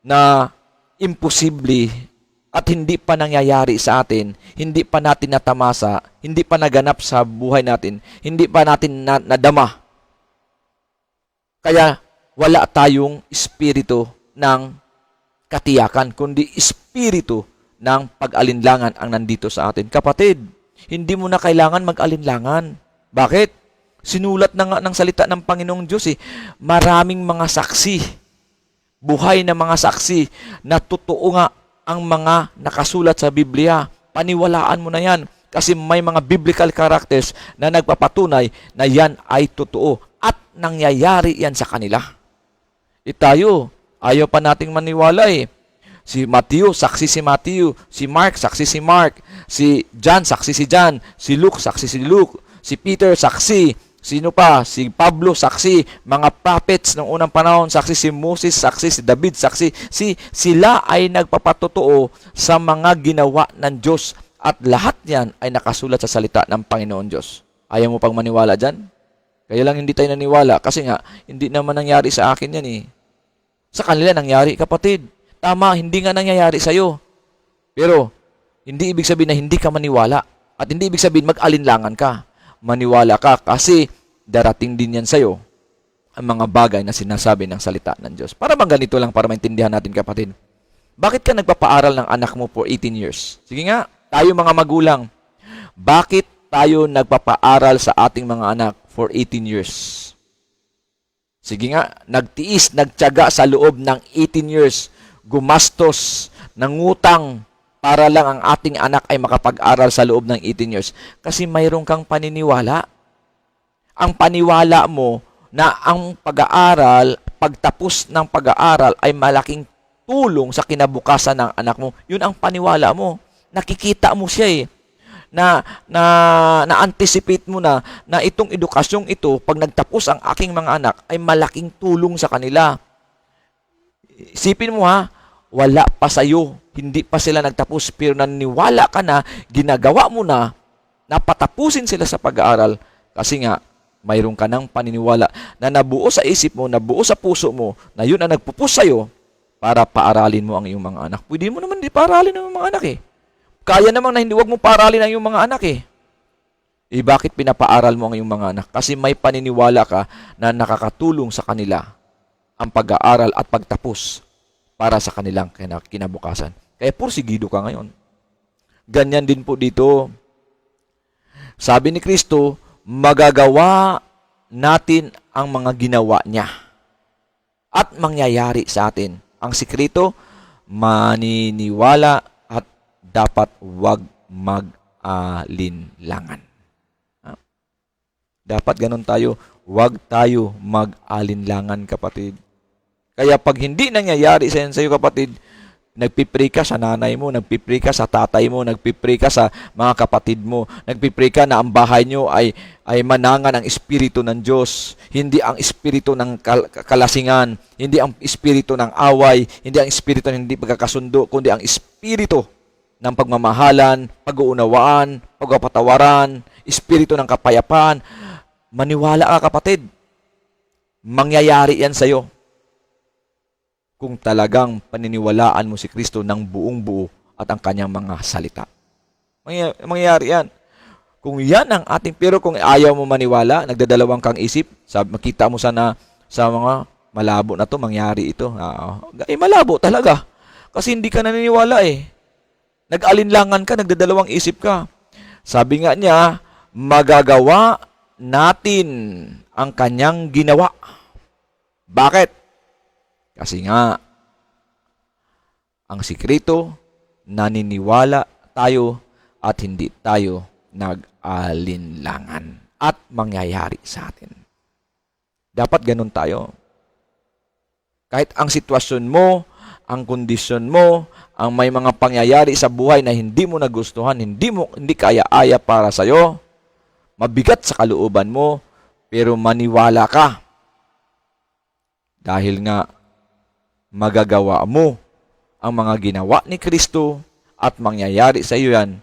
na imposible at hindi pa nangyayari sa atin, hindi pa natin natamasa, hindi pa naganap sa buhay natin, hindi pa natin nadama. Kaya wala tayong espiritu ng katiyakan, kundi espiritu ng pag-alinlangan ang nandito sa atin. Kapatid, hindi mo na kailangan mag-alinlangan. Bakit? Sinulat na nga ng salita ng Panginoong Diyos eh. Maraming mga saksi, buhay na mga saksi, na totoo nga ang mga nakasulat sa Biblia. Paniwalaan mo na yan. Kasi may mga biblical characters na nagpapatunay na yan ay totoo. At nangyayari yan sa kanila. Tayo, ayaw pa nating maniwala eh. Si Matthew, saksi si Matthew. Si Mark, saksi si Mark. Si John, saksi si John. Si Luke, saksi si Luke. Si Peter, saksi. Sino pa? Si Pablo, saksi. Mga prophets ng unang panahon, saksi. Si Moses, saksi. Si David, saksi. Sila ay nagpapatotoo sa mga ginawa ng Diyos. At lahat yan ay nakasulat sa salita ng Panginoon Diyos. Ayaw mo pang maniwala dyan? Kaya lang hindi tayo naniwala. Kasi nga, hindi naman nangyari sa akin yan eh. Sa kanila nangyari, kapatid. Tama, hindi nga nangyayari sa'yo. Pero, hindi ibig sabihin na hindi ka maniwala. At hindi ibig sabihin mag-alinlangan ka. Maniwala ka kasi darating din yan sa'yo ang mga bagay na sinasabi ng salita ng Diyos. Para bang ganito lang para maintindihan natin, kapatid? Bakit ka nagpapaaral ng anak mo for 18 years? Sige nga, tayo mga magulang. Bakit tayo nagpapaaral sa ating mga anak for 18 years? Sige nga, nagtiis, nagtiyaga sa loob ng 18 years, gumastos, nangutang, para lang ang ating anak ay makapag-aral sa loob ng 18 years. Kasi mayroon kang paniniwala. Ang paniwala mo na ang pag-aaral, pagtapos ng pag-aaral ay malaking tulong sa kinabukasan ng anak mo. Yun ang paniwala mo. Nakikita mo siya eh. Na-anticipate mo na itong edukasyong ito, pag nagtapos ang aking mga anak, ay malaking tulong sa kanila. Isipin mo ha, wala pa sa'yo, hindi pa sila nagtapos, pero naniniwala ka na, ginagawa mo na, napatapusin sila sa pag-aaral, kasi nga, mayroon ka ng paniniwala na nabuo sa isip mo, nabuo sa puso mo, na yun ang nagpupus sa'yo para paaralin mo ang iyong mga anak. Pwede mo naman di paaralin ang mga anak eh. Kaya namang na hindi wag mo paaralin ang iyong mga anak eh. Bakit pinapaaral mo ang iyong mga anak? Kasi may paniniwala ka na nakakatulong sa kanila ang pag-aaral at pagtapos para sa kanilang kinabukasan. Kaya pursigido ka ngayon. Ganyan din po dito. Sabi ni Kristo, magagawa natin ang mga ginawa niya at mangyayari sa atin. Ang sikreto, maniniwala at dapat wag mag-alinlangan. Dapat ganun tayo. Wag tayo mag-alinlangan, kapatid. Kaya pag hindi nangyayari sa iyo, kapatid, nagpipray ka sa nanay mo, nagpipray ka sa tatay mo, nagpipray ka sa mga kapatid mo, nagpipray ka na ang bahay nyo ay manangan ang espiritu ng Diyos, hindi ang espiritu ng kalasingan, hindi ang espiritu ng away, hindi ang espiritu ng hindi pagkakasundo, kundi ang espiritu ng pagmamahalan, pag-uunawaan, pagpapatawaran, espiritu ng kapayapaan. Maniwala ka, kapatid. Mangyayari yan sa'yo kung talagang paniniwalaan mo si Kristo ng buong buo at ang kanyang mga salita. Mangyayari yan. Kung yan ang ating, pero kung ayaw mo maniwala, nagdadalawang kang isip, makita mo sana sa mga malabo na to, mangyari ito. Malabo talaga. Kasi hindi ka naniniwala eh. Nag-alinlangan ka, nagdadalawang isip ka. Sabi nga niya, magagawa natin ang kanyang ginawa. Bakit? Kasi nga, ang sikreto, naniniwala tayo at hindi tayo nag-alinlangan at mangyayari sa atin. Dapat ganun tayo. Kahit ang sitwasyon mo, ang kondisyon mo, ang may mga pangyayari sa buhay na hindi mo nagustuhan, hindi kaya-aya para sa'yo, mabigat sa kalooban mo, pero maniwala ka. Dahil nga, magagawa mo ang mga ginawa ni Kristo at mangyayari sa iyo yan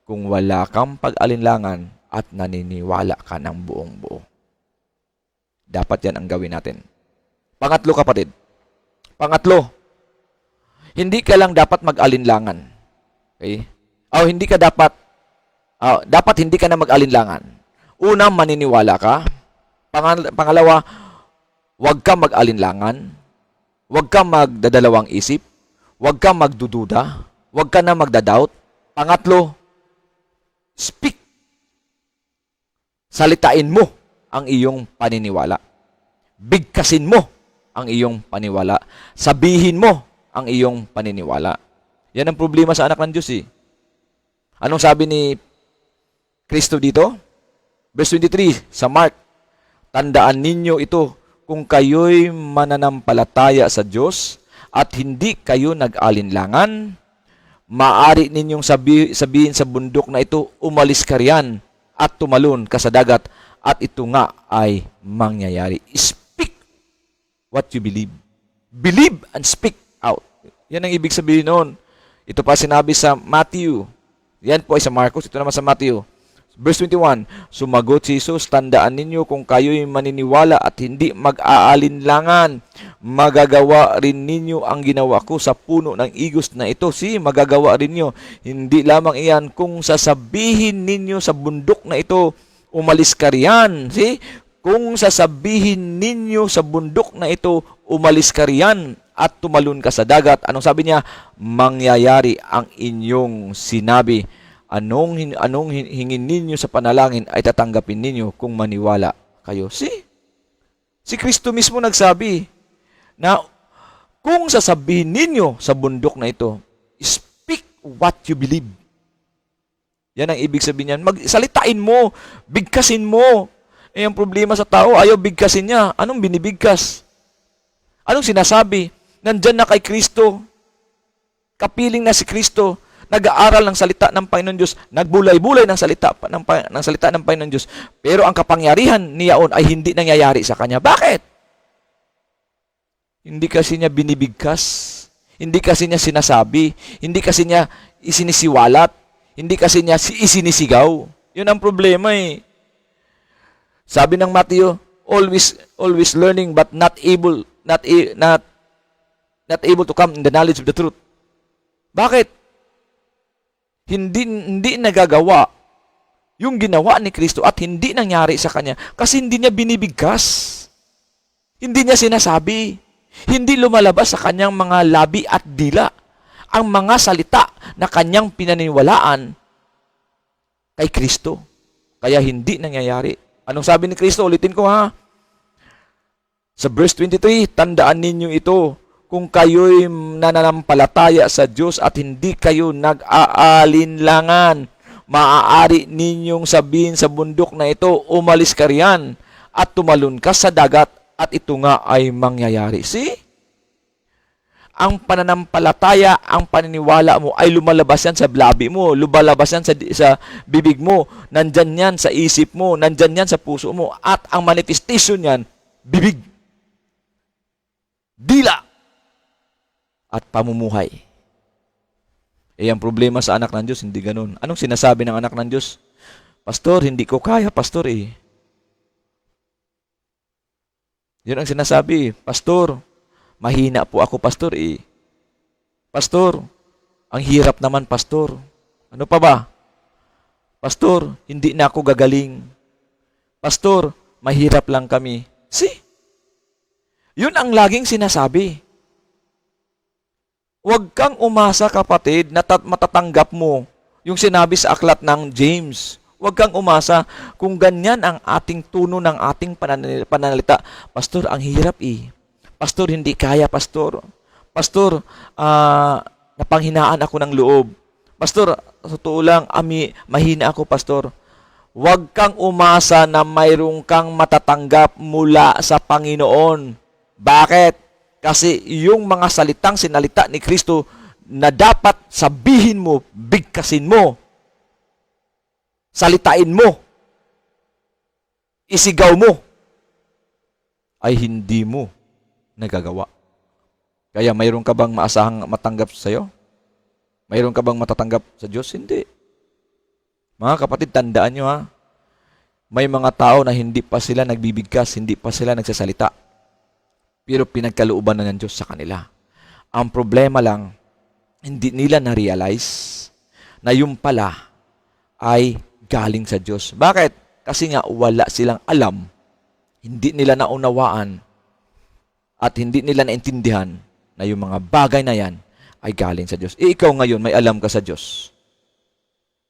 kung wala kang pag-alinlangan at naniniwala ka ng buong buo. Dapat yan ang gawin natin. Pangatlo, kapatid. Pangatlo, hindi ka lang dapat mag-alinlangan. Okay? Hindi ka dapat hindi ka na mag-alinlangan. Una, maniniwala ka. Pangalawa, huwag ka mag-alinlangan. Huwag ka magdadalawang isip. Huwag ka magdududa. Huwag ka na magdadoubt. Pangatlo, speak. Salitain mo ang iyong paniniwala. Bigkasin mo ang iyong paniniwala. Sabihin mo ang iyong paniniwala. Yan ang problema sa anak ng Diyos eh. Anong sabi ni Kristo dito? Verse 23 sa Mark, tandaan ninyo ito, kung kayo'y mananampalataya sa Diyos at hindi kayo nag-alinlangan, maaari ninyong sabihin sa bundok na ito, umalis ka riyan at tumalon ka sa dagat, at ito nga ay mangyayari. Speak what you believe. Believe and speak out. Yan ang ibig sabihin noon. Ito pa sinabi sa Matthew. Yan po ay sa Marcos, ito naman sa Matthew. Verse 21, sumagot si Jesus, tandaan ninyo kung kayo'y maniniwala at hindi mag-aalinlangan, magagawa rin ninyo ang ginawa ko sa puno ng igos na ito. Magagawa rin ninyo. Hindi lamang iyan, kung sasabihin ninyo sa bundok na ito, umalis ka riyan. Kung sasabihin ninyo sa bundok na ito, umalis ka riyan at tumalon ka sa dagat. Anong sabi niya? Mangyayari ang inyong sinabi. Anong hingin ninyo sa panalangin ay tatanggapin ninyo kung maniwala kayo. Si Kristo mismo nagsabi na kung sasabihin ninyo sa bundok na ito, speak what you believe. Yan ang ibig sabihin niyan. Magsalitain mo, bigkasin mo. Eh, ang problema sa tao, ayaw bigkasin niya. Anong binibigkas? Anong sinasabi? Nandyan na kay Kristo. Kapiling na si Kristo. Nag-aaral ng salita ng Panginoon Diyos. Nagbulay-bulay ng salita ng Panginoon Diyos. Pero ang kapangyarihan niyaon ay hindi nangyayari sa kanya. Bakit? Hindi kasi niya binibigkas. Hindi kasi niya sinasabi. Hindi kasi niya isinisiwalat. Hindi kasi niya isinisigaw. Yun ang problema eh. Sabi ng Matthew, always learning but not able to come in the knowledge of the truth. Bakit? Hindi nagagawa yung ginawa ni Kristo at hindi nangyari sa kanya kasi hindi niya binibigkas. Hindi niya sinasabi. Hindi lumalabas sa kanyang mga labi at dila ang mga salita na kanyang pinaniniwalaan kay Kristo. Kaya hindi nangyayari. Anong sabi ni Kristo? Ulitin ko ha. Sa verse 23, tandaan ninyo ito, kung kayo'y nananampalataya sa Diyos at hindi kayo nag-aalinlangan, maaari ninyong sabihin sa bundok na ito, umalis ka riyan at tumalon ka sa dagat at ito nga ay mangyayari. See? Ang pananampalataya, ang paniniwala mo ay lumalabas yan sa labi mo, lumalabas yan sa bibig mo, nandyan yan sa isip mo, nandyan yan sa puso mo, at ang manifestation yan, bibig, dila, at pamumuhay. Eh, ang problema sa anak ng Diyos, hindi ganun. Anong sinasabi ng anak ng Diyos? Pastor, hindi ko kaya, pastor eh. Yun ang sinasabi, pastor, mahina po ako, pastor eh. Pastor, ang hirap naman, pastor. Ano pa ba? Pastor, hindi na ako gagaling. Pastor, mahirap lang kami. See? Yun ang laging sinasabi. Huwag kang umasa, kapatid, na matatanggap mo yung sinabi sa aklat ng James. Huwag kang umasa kung ganyan ang ating tuno ng ating pananalita. Pastor, ang hirap eh. Pastor, hindi kaya, pastor. Pastor, napanghinaan ako ng loob. Pastor, totoo lang, mahina ako, pastor. Huwag kang umasa na mayroong kang matatanggap mula sa Panginoon. Bakit? Kasi yung mga salitang sinalita ni Kristo na dapat sabihin mo, bigkasin mo, salitain mo, isigaw mo, ay hindi mo nagagawa. Kaya mayroon ka bang maasahang matanggap sa iyo? Mayroon ka bang matatanggap sa Diyos? Hindi. Mga kapatid, tandaan nyo ha, may mga tao na hindi pa sila nagbibigkas, hindi pa sila nagsasalita, pero pinagkalooban na ng Diyos sa kanila. Ang problema lang, hindi nila na-realize na yung pala ay galing sa Diyos. Bakit? Kasi nga wala silang alam, hindi nila naunawaan, at hindi nila naintindihan na yung mga bagay na yan ay galing sa Diyos. Ikaw ngayon, may alam ka sa Diyos.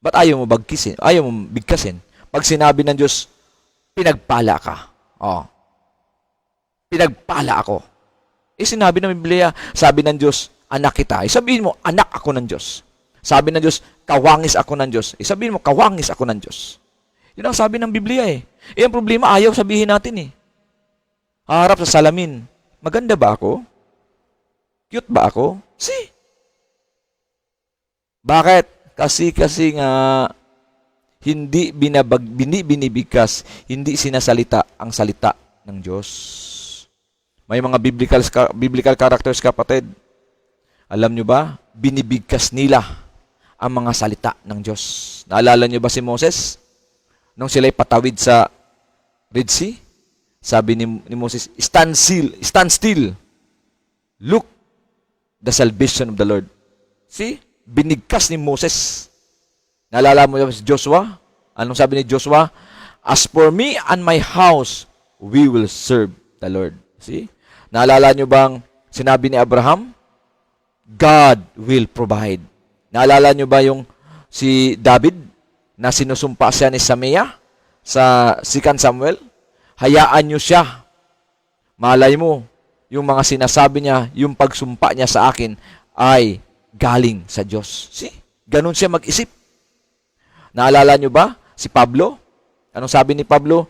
Ba't ayaw mo bagkisin? Ayaw mo bigkasin? Pag sinabi ng Diyos, pinagpala ka. Oh. Pinagpala ako. Sinabi ng Biblia, sabi ng Diyos, anak kita. Sabihin mo, anak ako ng Diyos. Sabi ng Diyos, kawangis ako ng Diyos. Sabihin mo, kawangis ako ng Diyos. Yun ang sabi ng Biblia eh. Ang problema, ayaw sabihin natin eh. Harap sa salamin. Maganda ba ako? Cute ba ako? See? Bakit? Kasi nga, hindi binibigkas, hindi sinasalita ang salita ng Diyos. May mga biblical characters, kapatid. Alam nyo ba? Binibigkas nila ang mga salita ng Diyos. Naalala nyo ba si Moses? Nung sila'y patawid sa Red Sea, sabi ni Moses, stand still. Look, the salvation of the Lord. See? Binigkas ni Moses. Naalala mo si Joshua? Anong sabi ni Joshua? As for me and my house, we will serve the Lord. See? Naalala nyo bang sinabi ni Abraham? God will provide. Naalala nyo ba yung si David na sinusumpa siya ni Samea sa 2 Samuel? Hayaan nyo siya Malay mo, yung mga sinasabi niya, yung pagsumpa niya sa akin ay galing sa Diyos. See? Ganun siya mag-isip. Naalala nyo ba si Pablo? Anong sabi ni Pablo?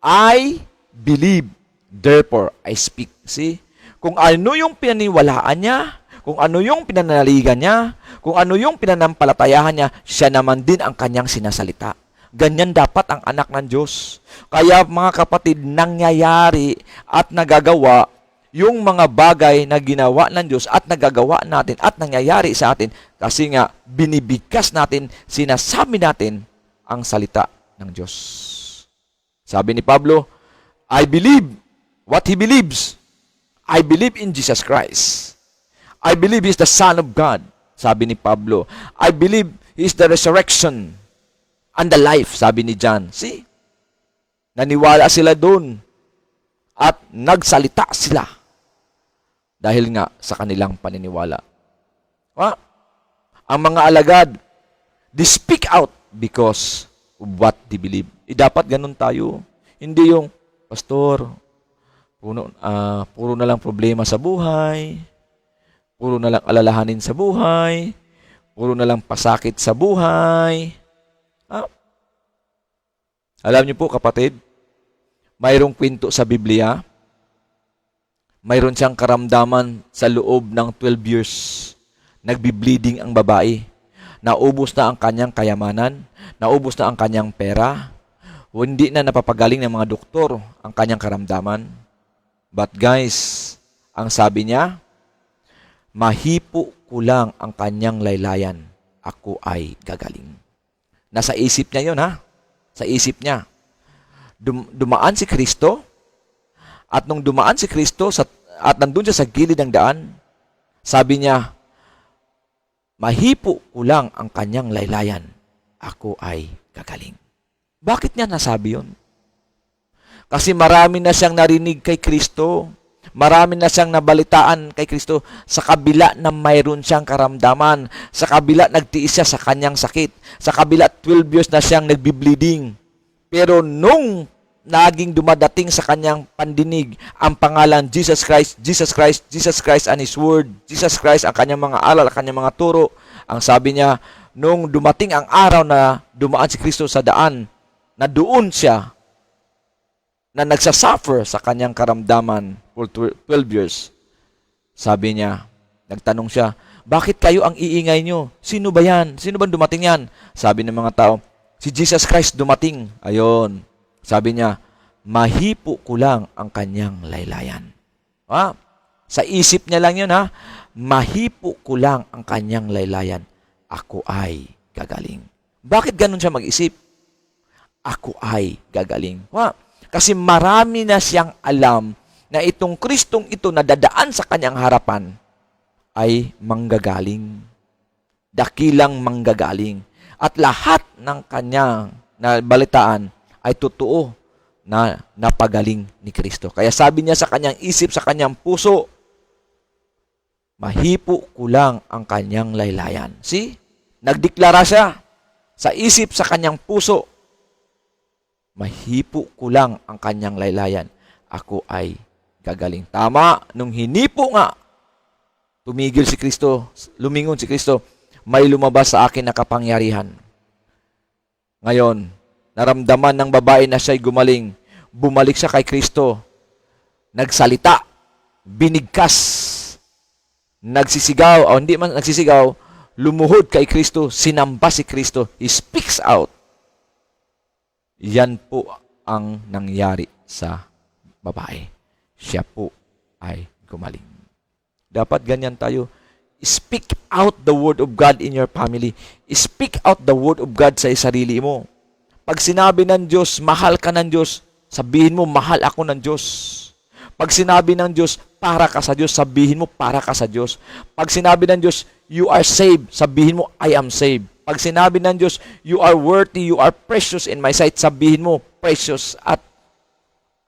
I believe, therefore I speak. See? Kung ano yung pinaniwalaan niya, kung ano yung pinanaligan niya, kung ano yung pinanampalatayahan niya, siya naman din ang kanyang sinasalita. Ganyan dapat ang anak ng Diyos. Kaya mga kapatid, nangyayari at nagagawa yung mga bagay na ginawa ng Diyos at nagagawa natin at nangyayari sa atin kasi nga binibigkas natin, sinasabi natin ang salita ng Diyos. Sabi ni Pablo, I believe what he believes. I believe in Jesus Christ. I believe He's the Son of God. Sabi ni Pablo, I believe He's the resurrection and the life. Sabi ni John. See? Naniwala sila doon at nagsalita sila dahil nga sa kanilang paniniwala. Ang mga alagad, they speak out because of what they believe. Dapat ganun tayo. Hindi yung, Pastor, puro na lang problema sa buhay, puro na lang alalahanin sa buhay, puro na lang pasakit sa buhay. Alam niyo po kapatid, mayroong kwento sa Biblia, mayroon siyang karamdaman sa loob ng 12 years. Nagbi-bleeding ang babae. Naubos na ang kanyang kayamanan, naubos na ang kanyang pera, hindi na napapagaling ng mga doktor ang kanyang karamdaman. But guys, ang sabi niya, mahipo ko lang ang kanyang laylayan, ako ay gagaling. Nasa isip niya yun, ha? Sa isip niya. Dumaan si Kristo, at nung dumaan si Kristo at nandun siya sa gilid ng daan, sabi niya, mahipo ko lang ang kanyang laylayan, ako ay gagaling. Bakit niya nasabi yun? Kasi marami na siyang narinig kay Kristo. Marami na siyang nabalitaan kay Kristo sa kabila na mayroon siyang karamdaman. Sa kabila nagtiis siya sa kanyang sakit. Sa kabila 12 years na siyang nagbi-bleeding. Pero nung naging dumadating sa kanyang pandinig ang pangalan Jesus Christ, Jesus Christ, Jesus Christ and His Word, Jesus Christ ang kanyang mga aral, ang kanyang mga turo, ang sabi niya, nung dumating ang araw na dumaan si Kristo sa daan, na doon siya na nagsasuffer sa kanyang karamdaman for 12 years. Sabi niya, nagtanong siya, bakit kayo ang iingay nyo? Sino ba yan? Sino ba dumating yan? Sabi ng mga tao, si Jesus Christ dumating. Ayon. Sabi niya, mahipo ko lang ang kanyang laylayan. Sa isip niya lang yun, ha? Mahipo ko lang ang kanyang laylayan. Ako ay gagaling. Bakit ganun siya mag-isip? Ako ay gagaling. Kasi marami na siyang alam na itong Kristong ito na dadaan sa kanyang harapan ay manggagaling. Dakilang manggagaling. At lahat ng kanyang nabalitaan ay totoo na napagaling ni Kristo. Kaya sabi niya sa kanyang isip, sa kanyang puso, mahipo ko lang ang kanyang laylayan. See? Nagdeklara siya sa isip, sa kanyang puso, mahipo ko lang ang kanyang laylayan. Ako ay gagaling. Tama, nung hinipo nga, tumigil si Kristo, lumingon si Kristo, may lumabas sa akin na kapangyarihan. Ngayon, naramdaman ng babae na siya'y gumaling. Bumalik siya kay Kristo. Nagsalita. Binigkas. Nagsisigaw. O hindi man nagsisigaw. Lumuhod kay Kristo. Sinamba si Kristo. He speaks out. Yan po ang nangyari sa babae. Siya po ay gumaling. Dapat ganyan tayo. Speak out the word of God in your family. Speak out the word of God sa sarili mo. Pag sinabi ng Diyos, mahal ka ng Diyos, sabihin mo, mahal ako ng Diyos. Pag sinabi ng Diyos, para ka sa Diyos, sabihin mo, para ka sa Diyos. Pag sinabi ng Diyos, you are saved, sabihin mo, I am saved. Pag sinabi ng Diyos, you are worthy, you are precious in my sight, sabihin mo, precious at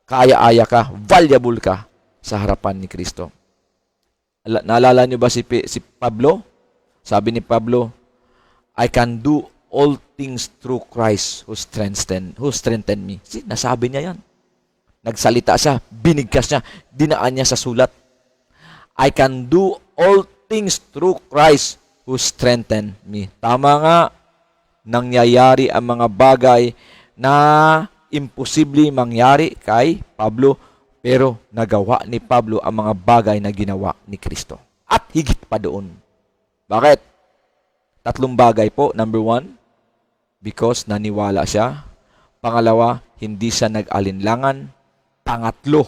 kaya-aya ka, valuable ka sa harapan ni Kristo. Naalala niyo ba si Pablo? Sabi ni Pablo, I can do all things through Christ who strengthen me. See, nasabi niya yan. Nagsalita siya, binigkas niya, dinaan niya sa sulat. I can do all things through Christ who strengthened me. Tama nga, nangyayari ang mga bagay na imposible mangyari kay Pablo, pero nagawa ni Pablo ang mga bagay na ginawa ni Kristo. At higit pa doon. Bakit? 3 bagay po. Number 1, because naniwala siya. Pangalawa, hindi siya nag-alinlangan. Pangatlo,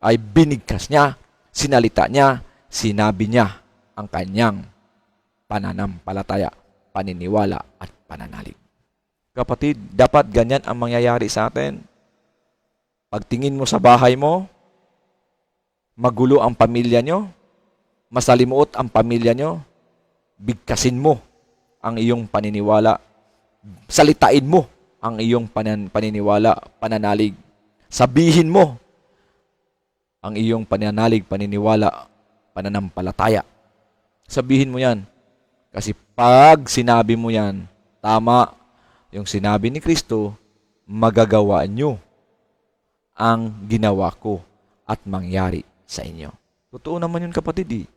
ay binigkas niya, sinalita niya, sinabi niya ang kanyang pananampalataya, paniniwala at pananalig. Kapatid, dapat ganyan ang mangyayari sa atin. Pagtingin mo sa bahay mo, magulo ang pamilya nyo, masalimuot ang pamilya nyo, bigkasin mo ang iyong paniniwala, salitain mo ang iyong paniniwala, pananalig. Sabihin mo ang iyong pananalig, paniniwala, pananampalataya. Sabihin mo yan. Kasi pag sinabi mo yan, tama yung sinabi ni Kristo, magagawa nyo ang ginawa ko at mangyari sa inyo. Totoo naman yun, kapatid.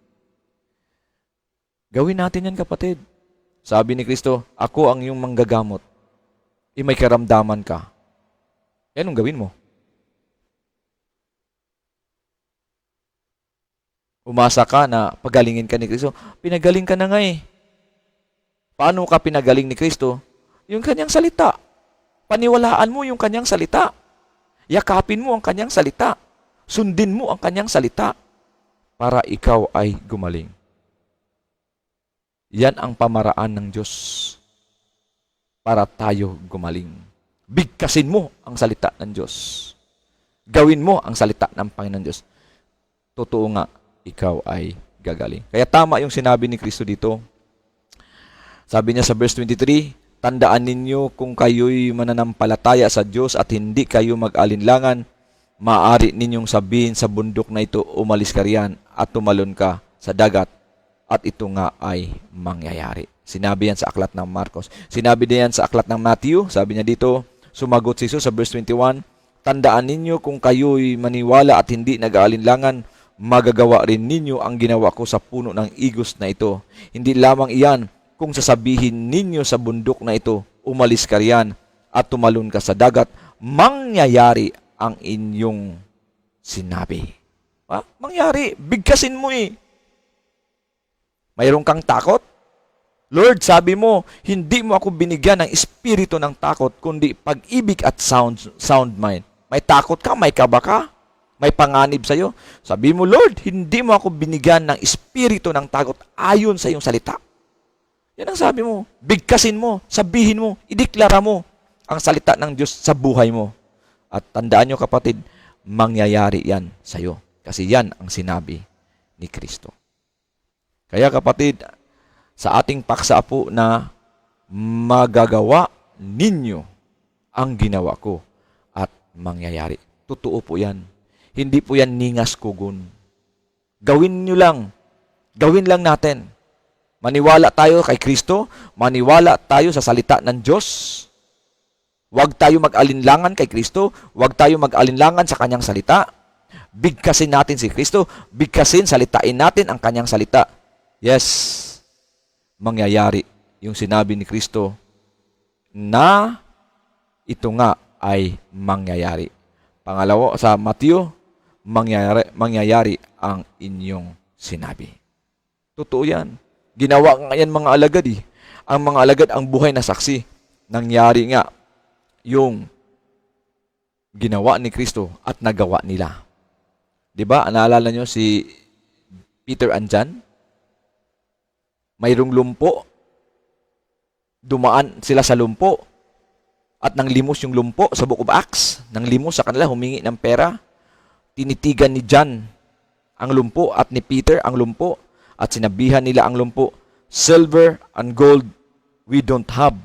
Gawin natin yan, kapatid. Sabi ni Kristo, ako ang iyong manggagamot. May karamdaman ka. Anong gawin mo? Umasa ka na pagalingin ka ni Kristo. Pinagaling ka na nga eh. Paano ka pinagaling ni Kristo? Yung kanyang salita. Paniwalaan mo yung kanyang salita. Yakapin mo ang kanyang salita. Sundin mo ang kanyang salita para ikaw ay gumaling. Yan ang pamaraan ng Diyos para tayo gumaling. Bigkasin mo ang salita ng Diyos. Gawin mo ang salita ng Panginoon Diyos. Totoo nga, ikaw ay gagaling. Kaya tama yung sinabi ni Kristo dito. Sabi niya sa verse 23, tandaan ninyo kung kayo'y mananampalataya sa Diyos at hindi kayo mag-alinlangan, maaari ninyong sabihin sa bundok na ito, umalis ka riyan at tumalon ka sa dagat, at ito nga ay mangyayari. Sinabi yan sa aklat ng Marcos. Sinabi din yan sa aklat ng Matthew. Sabi niya dito, sumagot si Jesus sa verse 21, tandaan ninyo kung kayo'y maniwala at hindi nag-aalinlangan, magagawa rin ninyo ang ginawa ko sa puno ng igos na ito. Hindi lamang iyan, kung sasabihin ninyo sa bundok na ito, umalis ka riyan at tumalon ka sa dagat, mangyayari ang inyong sinabi. Mangyari, bigkasin mo eh. Mayroon kang takot? Lord, sabi mo, hindi mo ako binigyan ng espiritu ng takot, kundi pag-ibig at sound mind. May takot ka, may kaba ka, may panganib sa'yo. Sabi mo, Lord, hindi mo ako binigyan ng espiritu ng takot ayon sa iyong salita. Yan ang sabi mo. Bigkasin mo, sabihin mo, ideklara mo ang salita ng Diyos sa buhay mo. At tandaan nyo, kapatid, mangyayari yan sa'yo. Kasi yan ang sinabi ni Kristo. Kaya, kapatid, sa ating paksa po na magagawa ninyo ang ginawa ko at mangyayari. Totoo po yan. Hindi po yan ningas kugon. Gawin nyo lang. Gawin lang natin. Maniwala tayo kay Kristo. Maniwala tayo sa salita ng Diyos. Huwag tayo mag-alinlangan kay Kristo. Huwag tayo mag-alinlangan sa kanyang salita. Bigkasin natin si Kristo. Bigkasin, salitain natin ang kanyang salita. Yes, mangyayari yung sinabi ni Kristo na ito nga ay mangyayari. Pangalawa, sa Matthew, mangyayari ang inyong sinabi. Totoo yan. Ginawa nga yan mga alagad eh. Ang mga alagad ang buhay na saksi. Nangyari nga yung ginawa ni Kristo at nagawa nila. Diba? Naalala nyo si Peter and John? Mayroong lumpo. Dumaan sila sa lumpo. At nanglimos yung lumpo sa Book of Acts. Nanglimos sa kanila, humingi ng pera. Tinitigan ni John ang lumpo at ni Peter ang lumpo. At sinabihan nila ang lumpo, silver and gold we don't have.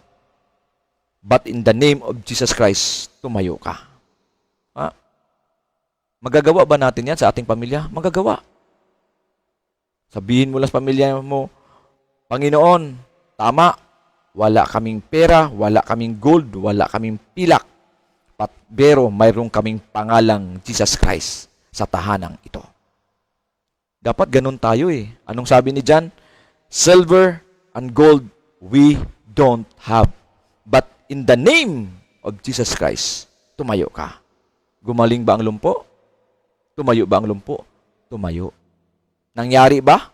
But in the name of Jesus Christ, tumayo ka. Magagawa ba natin yan sa ating pamilya? Magagawa. Sabihin mo lang sa pamilya mo, Panginoon, tama, wala kaming pera, wala kaming gold, wala kaming pilak pero mayroon kaming pangalang Jesus Christ sa tahanang ito. Dapat ganun tayo eh. Anong sabi ni John? Silver and gold we don't have. But in the name of Jesus Christ, tumayo ka. Gumaling ba ang lumpo? Tumayo ba ang lumpo? Tumayo. Nangyari ba?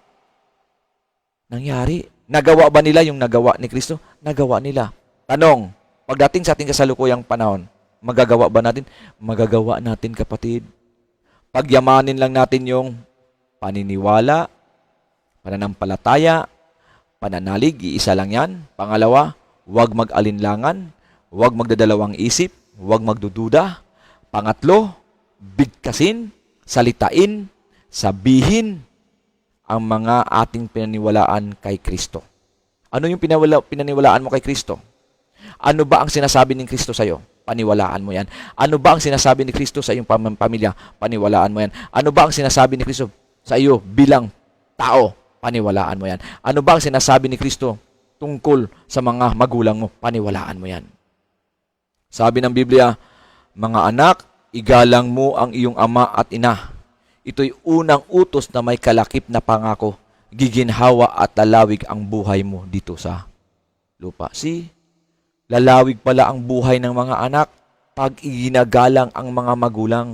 Nangyari. Nagawa ba nila yung nagawa ni Kristo? Nagawa nila. Tanong, pagdating sa ating kasalukuyang panahon, magagawa ba natin? Magagawa natin, kapatid. Pagyamanin lang natin yung paniniwala, pananampalataya, pananalig, iisa lang yan. Pangalawa, huwag mag-alinlangan, huwag magdadalawang isip, huwag magdududa. Pangatlo, bigkasin, salitain, sabihin ang mga ating pinaniwalaan kay Kristo. Ano yung pinaniwalaan mo kay Kristo? Ano ba ang sinasabi ni Kristo sa iyo? Paniwalaan mo yan. Ano ba ang sinasabi ni Kristo sa iyong pamilya? Paniwalaan mo yan. Ano ba ang sinasabi ni Kristo sa iyo bilang tao? Paniwalaan mo yan. Ano ba ang sinasabi ni Kristo tungkol sa mga magulang mo? Paniwalaan mo yan. Sabi ng Biblia, mga anak, igalang mo ang iyong ama at ina. Ito'y unang utos na may kalakip na pangako. Giginhawa at lalawig ang buhay mo dito sa lupa. See? Lalawig pala ang buhay ng mga anak pag iginagalang ang mga magulang.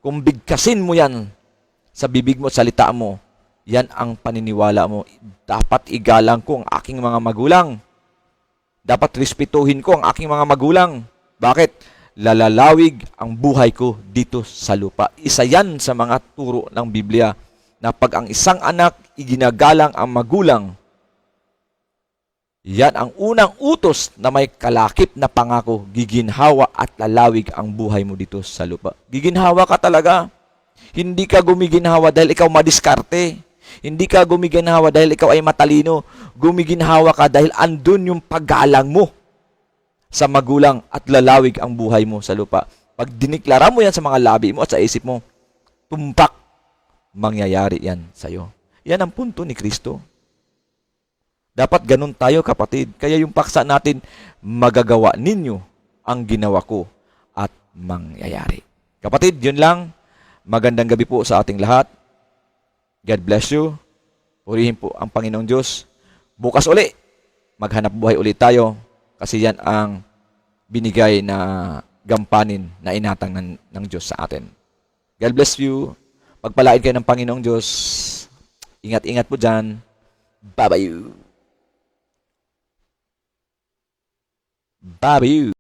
Kung bigkasin mo yan sa bibig mo at salita mo, yan ang paniniwala mo. Dapat igalang ko ang aking mga magulang. Dapat respetuhin ko ang aking mga magulang. Bakit? Lalalawig ang buhay ko dito sa lupa. Isa yan sa mga turo ng Biblia na pag ang isang anak iginagalang ang magulang, yan ang unang utos na may kalakip na pangako, giginhawa at lalawig ang buhay mo dito sa lupa. Giginhawa ka talaga. Hindi ka gumiginhawa dahil ikaw madiskarte. Hindi ka gumiginhawa dahil ikaw ay matalino. Gumiginhawa ka dahil andun yung paggalang mo sa magulang at lalawig ang buhay mo sa lupa. Pag diniklara mo yan sa mga labi mo at sa isip mo, tumpak, mangyayari yan sa iyo. Yan ang punto ni Kristo. Dapat ganun tayo, kapatid. Kaya yung paksa natin, magagawa ninyo ang ginawa ko at mangyayari. Kapatid, yun lang. Magandang gabi po sa ating lahat. God bless you. Purihin po ang Panginoong Diyos. Bukas uli, maghanap buhay ulit tayo. Kasi yan ang binigay na gampanin na inatang ng Diyos sa atin. God bless you. Pagpalain kayo ng Panginoong Diyos. Ingat-ingat po dyan. Bye-bye. Bye-bye.